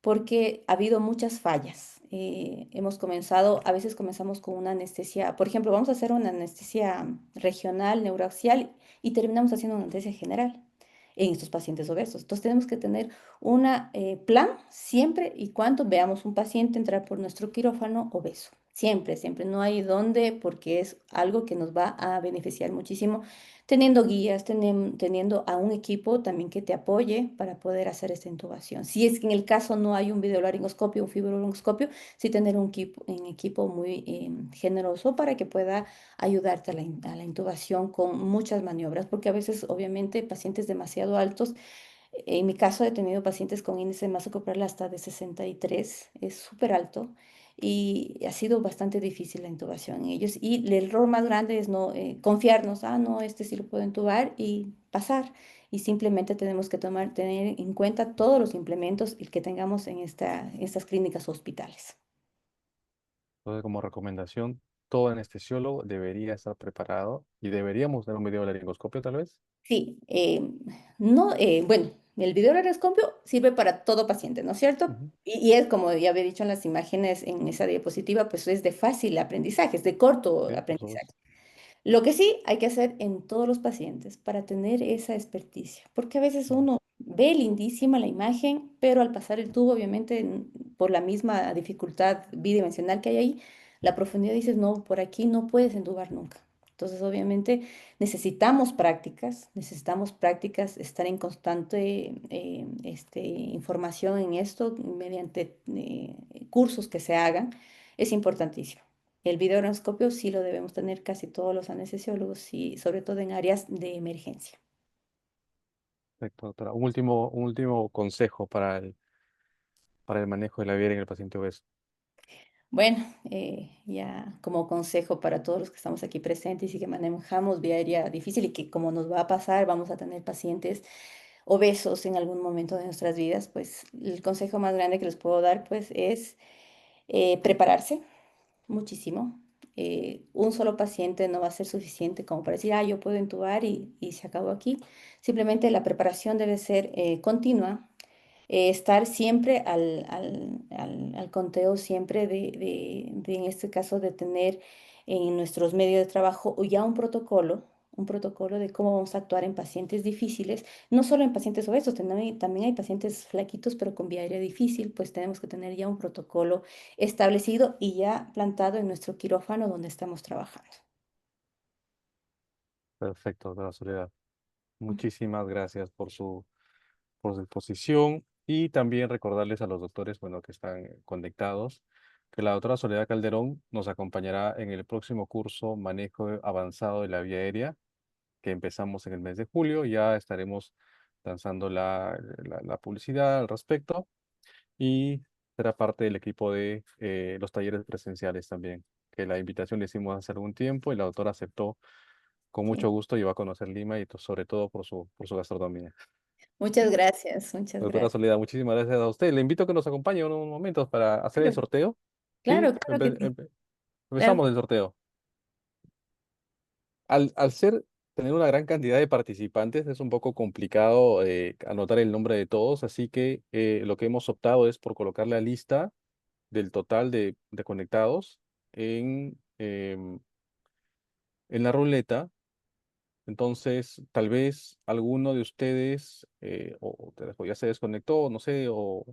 porque ha habido muchas fallas. Hemos comenzado, a veces comenzamos con una anestesia, por ejemplo, vamos a hacer una anestesia regional, neuroaxial, y terminamos haciendo una anestesia general en estos pacientes obesos. Entonces tenemos que tener un plan siempre y cuando veamos un paciente entrar por nuestro quirófano obeso. Siempre, siempre, no hay dónde, porque es algo que nos va a beneficiar muchísimo, teniendo guías, teniendo a un equipo también que te apoye para poder hacer esta intubación. Si es que en el caso no hay un videolaringoscopio, un fibrolaringoscopio, sí tener un equipo muy generoso para que pueda ayudarte a a la intubación con muchas maniobras, porque a veces, obviamente, pacientes demasiado altos, en mi caso he tenido pacientes con índice de masa corporal hasta de 63, es súper alto. Y ha sido bastante difícil la intubación en ellos. Y el error más grande es no confiarnos, ah, no, este sí lo puedo intubar y pasar. Y simplemente tenemos que tener en cuenta todos los implementos que tengamos en estas clínicas o hospitales. Entonces, como recomendación, todo anestesiólogo debería estar preparado y deberíamos tener un videolaringoscopio tal vez. Sí, no, bueno, el videolaringoscopio sirve para todo paciente, ¿no es cierto? Ujú. Y es como ya había dicho en las imágenes en esa diapositiva, pues es de fácil aprendizaje, es de corto Sí, por aprendizaje. supuesto. Lo que sí hay que hacer en todos los pacientes para tener esa experticia, porque a veces Ujú. uno ve lindísima la imagen, pero al pasar el tubo, obviamente, por la misma dificultad bidimensional que hay ahí, la profundidad dices, no, por aquí no puedes entubar nunca. Entonces, obviamente, necesitamos prácticas, estar en constante información en esto mediante cursos que se hagan, es importantísimo. El videonoscopio sí lo debemos tener casi todos los anestesiólogos y sobre todo en áreas de emergencia. Perfecto, doctora. Un último consejo para el manejo de la vía en el paciente obeso. Bueno, ya como consejo para todos los que estamos aquí presentes y que manejamos vía aérea difícil y que como nos va a pasar, vamos a tener pacientes obesos en algún momento de nuestras vidas, pues el consejo más grande que les puedo dar pues es prepararse muchísimo. Un solo paciente no va a ser suficiente como para decir, ah, yo puedo intubar y se acabó aquí. Simplemente la preparación debe ser continua, estar siempre al conteo, siempre en este caso, de tener en nuestros medios de trabajo o ya un protocolo de cómo vamos a actuar en pacientes difíciles, no solo en pacientes obesos, también hay pacientes flaquitos, pero con vía aérea difícil, pues tenemos que tener ya un protocolo establecido y ya plantado en nuestro quirófano donde estamos trabajando. Perfecto, doctora Soledad. Muchísimas gracias por su exposición y también recordarles a los doctores, bueno, que están conectados, que la doctora Soledad Calderón nos acompañará en el próximo curso Manejo Avanzado de la Vía Aérea, que empezamos en el mes de julio. Ya estaremos lanzando la publicidad al respecto y será parte del equipo de los talleres presenciales también, que la invitación le hicimos hace algún tiempo y la doctora aceptó con Sí. mucho gusto y va a conocer Lima y sobre todo por su gastronomía. Muchas gracias, muchas Doctora gracias. Soledad, muchísimas gracias a usted. Le invito a que nos acompañe unos momentos para hacer el Claro, sorteo. ¿Sí? claro, claro que sí. Claro Empezamos el sorteo. Tener una gran cantidad de participantes, es un poco complicado anotar el nombre de todos, así que lo que hemos optado es por colocar la lista del total de conectados en la ruleta. Entonces, tal vez alguno de ustedes o ya se desconectó, no sé, o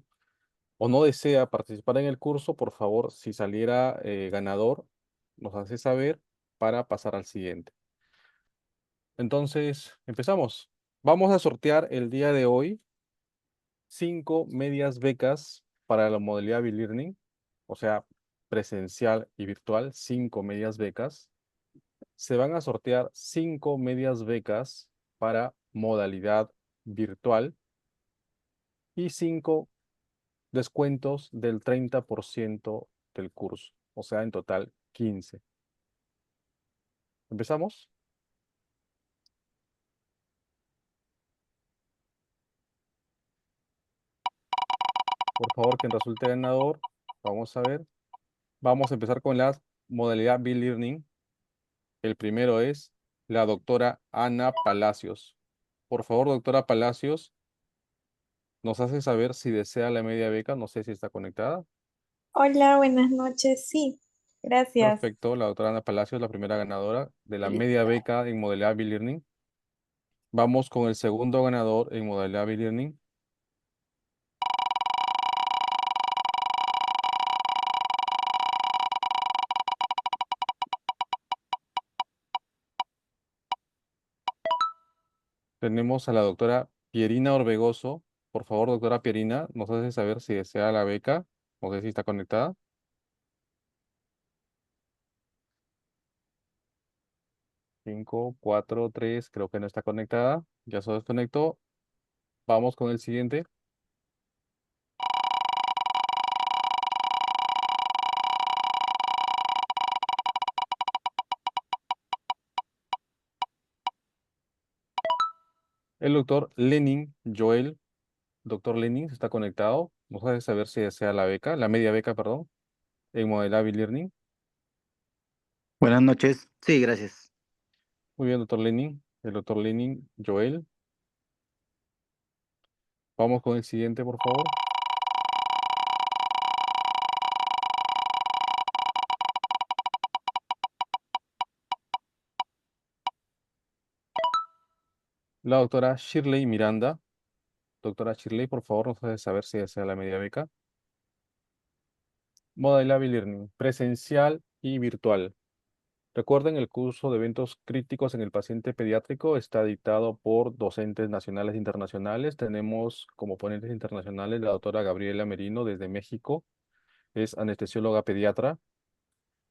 no desea participar en el curso, por favor, si saliera ganador, nos hace saber para pasar al siguiente. Entonces, empezamos. Vamos a sortear el día de hoy 5 medias becas para la modalidad B-Learning, o sea, presencial y virtual, 5 medias becas. Se van a sortear 5 medias becas para modalidad virtual y 5 descuentos del 30% del curso, o sea, en total 15. ¿Empezamos? Por favor, quien resulte ganador, vamos a ver. Vamos a empezar con la modalidad B-Learning. El primero es la doctora Ana Palacios. Por favor, doctora Palacios, nos hace saber si desea la media beca. No sé si está conectada. Hola, buenas noches. Sí, gracias. Perfecto, la doctora Ana Palacios, la primera ganadora de la media beca en modalidad B-Learning. Vamos con el segundo ganador en modalidad B-Learning. Tenemos a la doctora Pierina Orbegoso. Por favor, doctora Pierina, nos hace saber si desea la beca. No sé si está conectada. 5, 4, 3, creo que no está conectada. Ya se desconectó. Vamos con el siguiente. El doctor Lenin Joel. Doctor Lenin, ¿está conectado? Nos hace saber si desea la beca, la media beca, perdón, en modalidad Learning. Buenas noches. Sí, gracias. Muy bien, doctor Lenin. El doctor Lenin Joel. Vamos con el siguiente, por favor. La doctora Shirley Miranda. Doctora Shirley, por favor, nos hace saber si desea la media beca. Modalidad Learning, presencial y virtual. Recuerden, el curso de eventos críticos en el paciente pediátrico está dictado por docentes nacionales e internacionales. Tenemos como ponentes internacionales la doctora Gabriela Merino desde México, es anestesióloga pediatra.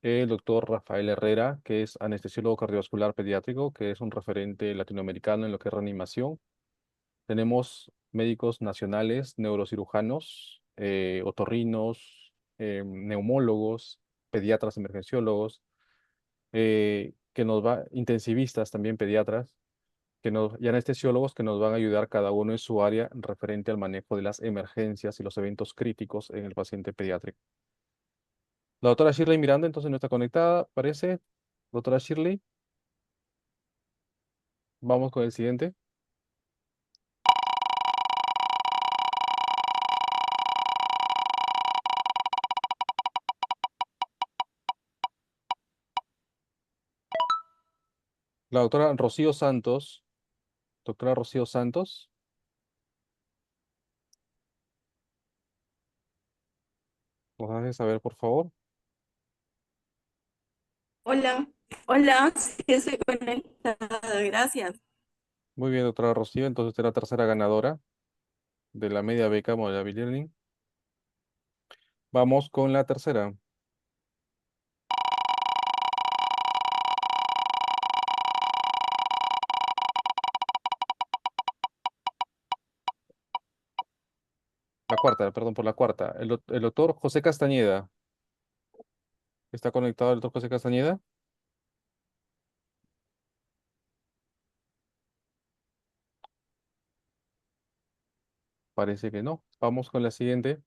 El doctor Rafael Herrera, que es anestesiólogo cardiovascular pediátrico, que es un referente latinoamericano en lo que es reanimación. Tenemos médicos nacionales, neurocirujanos, otorrinos, neumólogos, pediatras emergenciólogos, intensivistas también pediatras, y anestesiólogos que nos van a ayudar cada uno en su área referente al manejo de las emergencias y los eventos críticos en el paciente pediátrico. La doctora Shirley Miranda entonces no está conectada, parece. Doctora Shirley, vamos con el siguiente. La doctora Rocío Santos. Doctora Rocío Santos, nos hace saber, por favor. Hola, hola, sí estoy conectada, gracias. Muy bien, doctora Rocío, entonces usted es la tercera ganadora de la media beca modalidad Learning. Vamos con la tercera. La cuarta, perdón por la cuarta. El doctor José Castañeda. ¿Está conectado el doctor José Castañeda? Parece que no. Vamos con la siguiente.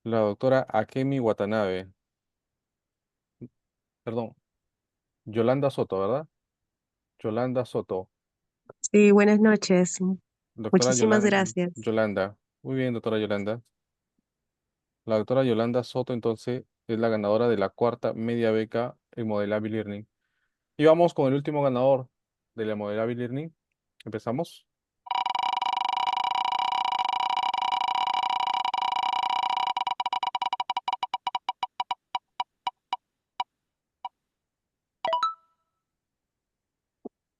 La doctora Akemi Watanabe. Perdón, Yolanda Soto, ¿verdad? Yolanda Soto. Sí, buenas noches. Doctora Muchísimas gracias. Yolanda. Muy bien, doctora Yolanda. La doctora Yolanda Soto, entonces, es la ganadora de la cuarta media beca en Modelable Learning. Y vamos con el último ganador de la Modelable Learning. Empezamos.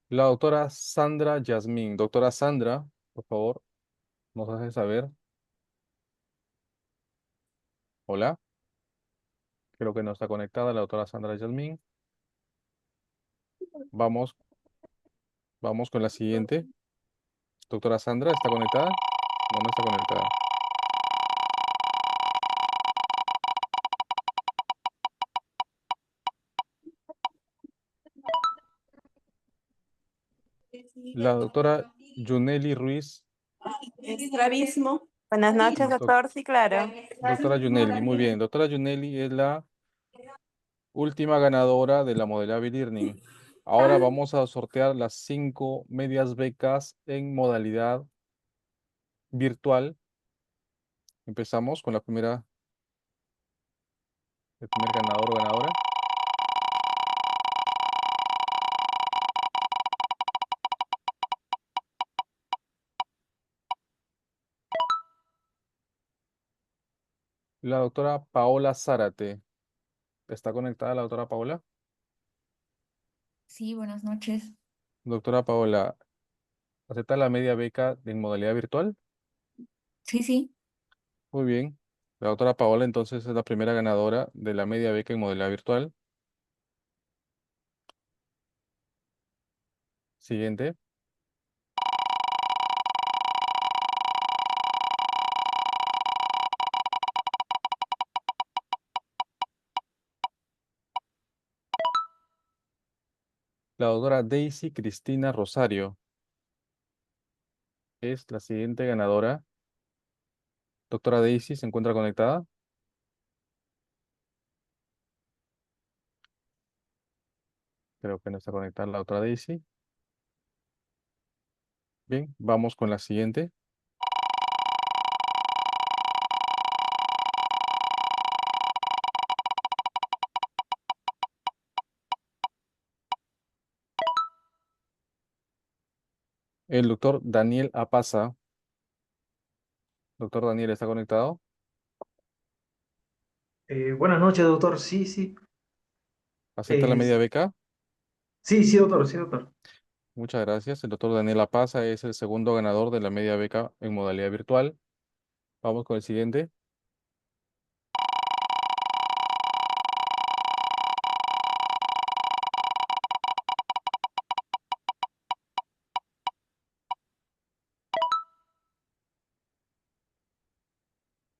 La doctora Sandra Yasmín. Doctora Sandra, por favor, nos hace saber. Hola. Creo que no está conectada la doctora Sandra Yasmín. Vamos, vamos con la siguiente. Doctora Sandra, ¿está conectada? No, no está conectada. La doctora Yuneli Ruiz. Estrabismo. Buenas noches, Doc- doctor. Sí, claro. Doctora Yuneli, muy bien. Doctora Yuneli es la última ganadora de la Modelable Learning. Ahora vamos a sortear las 5 medias becas en modalidad virtual. Empezamos con el primer ganador o ganadora. La doctora Paola Zárate. ¿Está conectada la doctora Paola? Sí, buenas noches. Doctora Paola, ¿acepta la media beca en modalidad virtual? Sí, sí. Muy bien. La doctora Paola entonces es la primera ganadora de la media beca en modalidad virtual. Siguiente. La doctora Daisy Cristina Rosario es la siguiente ganadora. Doctora Daisy, ¿se encuentra conectada? Creo que no está conectada la doctora Daisy. Bien, vamos con la siguiente. El doctor Daniel Apaza. Doctor Daniel, ¿está conectado? Buenas noches, doctor. Sí, sí. ¿Acepta la media Es- beca? sí, sí, doctor, sí, doctor. Muchas gracias. El doctor Daniel Apaza es el segundo ganador de la media beca en modalidad virtual. Vamos con el siguiente.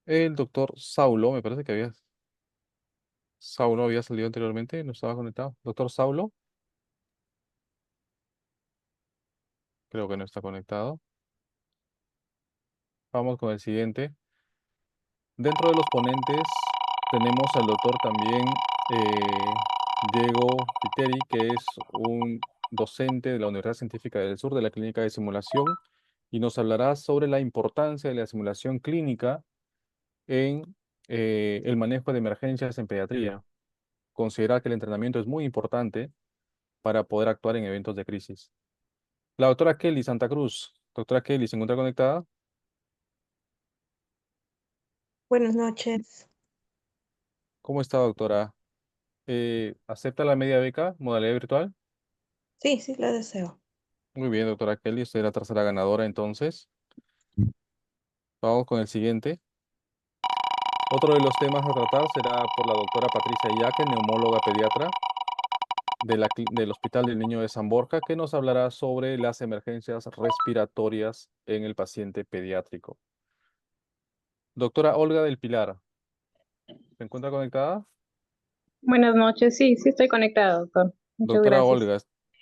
El doctor Saulo, me parece que Saulo había salido anteriormente, no estaba conectado. Doctor Saulo, creo que no está conectado. Vamos con el siguiente. Dentro de los ponentes tenemos al doctor también Diego Piteri, que es un docente de la Universidad Científica del Sur de la Clínica de Simulación y nos hablará sobre la importancia de la simulación clínica en el manejo de emergencias en pediatría. Considerar que el entrenamiento es muy importante para poder actuar en eventos de crisis. La doctora Kelly Santa Cruz. Doctora Kelly, ¿se encuentra conectada? Buenas noches. ¿Cómo está, doctora? ¿Acepta la media beca, modalidad virtual? Sí, sí, la deseo. Muy bien, doctora Kelly, usted es la tercera ganadora entonces. Vamos con el siguiente. Otro de los temas a tratar será por la doctora Patricia Yaque, neumóloga pediatra del Hospital del Niño de San Borja, que nos hablará sobre las emergencias respiratorias en el paciente pediátrico. Doctora Olga del Pilar, ¿se encuentra conectada? Buenas noches, sí, sí estoy conectada, doctor. Muchas Doctora gracias. Olga,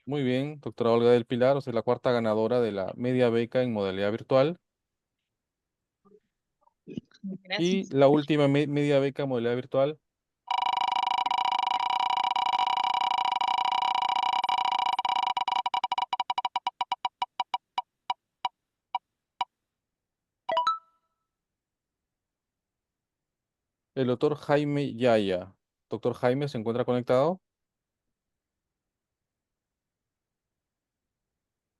muy bien. Doctora Olga del Pilar, usted es la cuarta ganadora de la media beca en modalidad virtual. Y Gracias. la última media beca en modalidad virtual. El doctor Jaime Yaya. Doctor Jaime, ¿se encuentra conectado?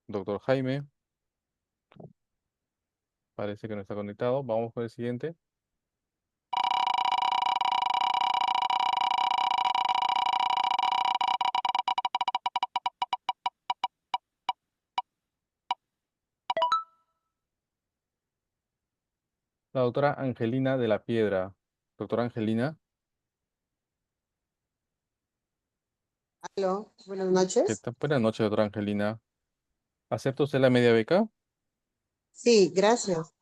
Doctor Jaime, parece que no está conectado. Vamos con el siguiente. La doctora Angelina de la Piedra. Doctora Angelina, Aló, buenas ¿qué noches. tal? Buenas noches, doctora Angelina. ¿Acepta usted la media beca? Sí, gracias.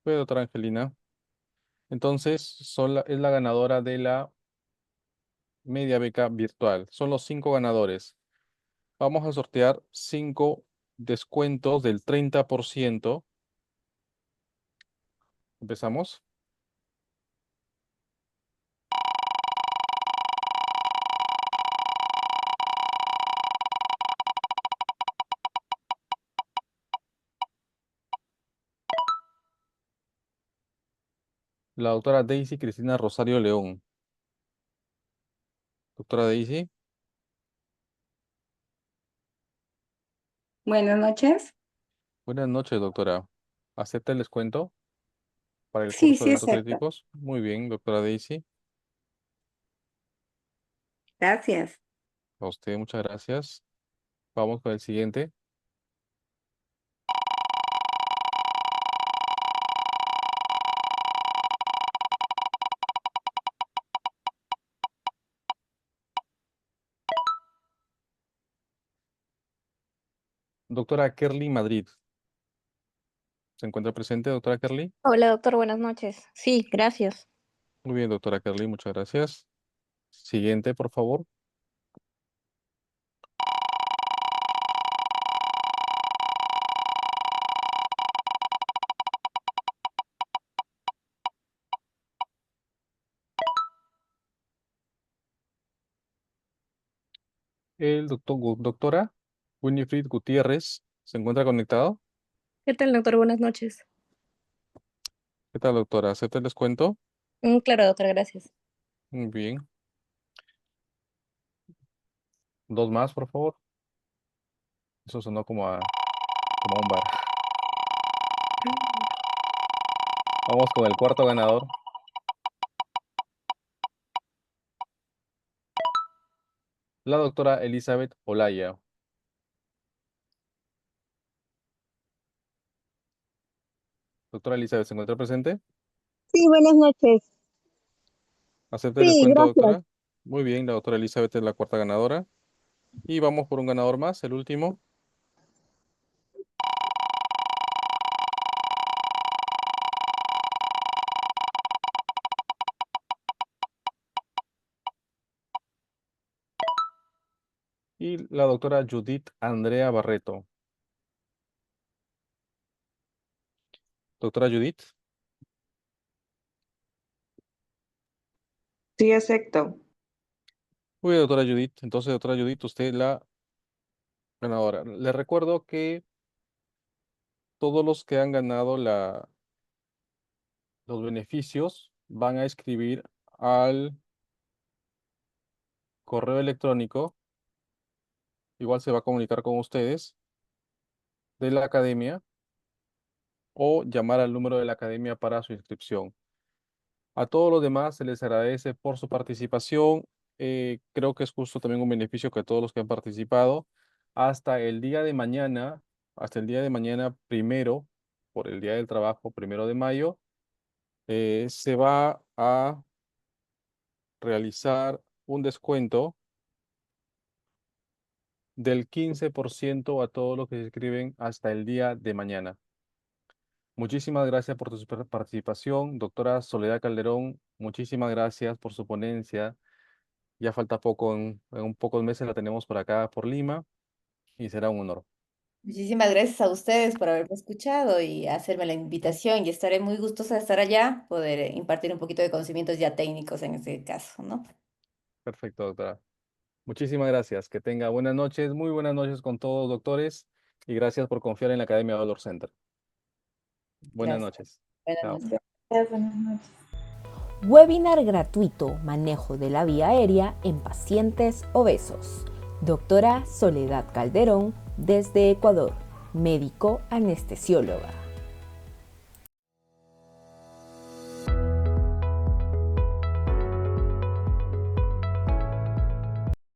Pues, doctora Angelina. Entonces, es la ganadora de la media beca virtual. Son los 5 ganadores. Vamos a sortear 5 descuentos del 30%. Empezamos. La doctora Daisy Cristina Rosario León. Doctora Daisy. Buenas noches. Buenas noches, doctora. ¿Acepta el descuento para el Sí, curso de sí, eventos acepto. críticos? Muy bien, doctora Daisy. Gracias. A usted, muchas gracias. Vamos con el siguiente. Doctora Kerly Madrid. ¿Se encuentra presente, doctora Kerly? Hola, doctor, buenas noches. Sí, gracias. Muy bien, doctora Kerly, muchas gracias. Siguiente, por favor. El doctora Winifred Gutiérrez. ¿Se encuentra conectado? ¿Qué tal, doctor? Buenas noches. ¿Qué tal, doctora? ¿Acepta el descuento? Claro, doctor, gracias. Muy bien. Dos más, por favor. Eso sonó como a un bar. Vamos con el cuarto ganador. La doctora Elizabeth Olaya. Doctora Elizabeth, ¿se encuentra presente? Sí, buenas noches. ¿Acepta el Sí, descuento, gracias. doctora? Muy bien, la doctora Elizabeth es la cuarta ganadora. Y vamos por un ganador más, el último. Y la doctora Judith Andrea Barreto. Doctora Judith. Sí, acepto. Muy bien, doctora Judith. Entonces, doctora Judith, usted es la ganadora. Le recuerdo que todos los que han ganado los beneficios van a escribir al correo electrónico. Igual se va a comunicar con ustedes de la academia o llamar al número de la academia para su inscripción. A todos los demás se les agradece por su participación. Creo que es justo también un beneficio que todos los que han participado. Hasta el día de mañana, hasta el día de mañana primero, por el Día del Trabajo, 1 de mayo, se va a realizar un descuento del 15% a todos los que se inscriben hasta el día de mañana. Muchísimas gracias por tu participación, doctora Soledad Calderón. Muchísimas gracias por su ponencia. Ya falta poco, en un pocos meses la tenemos por acá, por Lima, y será un honor. Muchísimas gracias a ustedes por haberme escuchado y hacerme la invitación y estaré muy gustosa de estar allá, poder impartir un poquito de conocimientos ya técnicos en este caso, ¿no? Perfecto, doctora. Muchísimas gracias. Que tenga buenas noches, muy buenas noches con todos, doctores, y gracias por confiar en la Academia Valor Center. Buenas Gracias. noches. Buenas Chao. noches. Buenas noches. Webinar gratuito Manejo de la vía aérea en pacientes obesos. Doctora Soledad Calderón, desde Ecuador, médico anestesióloga.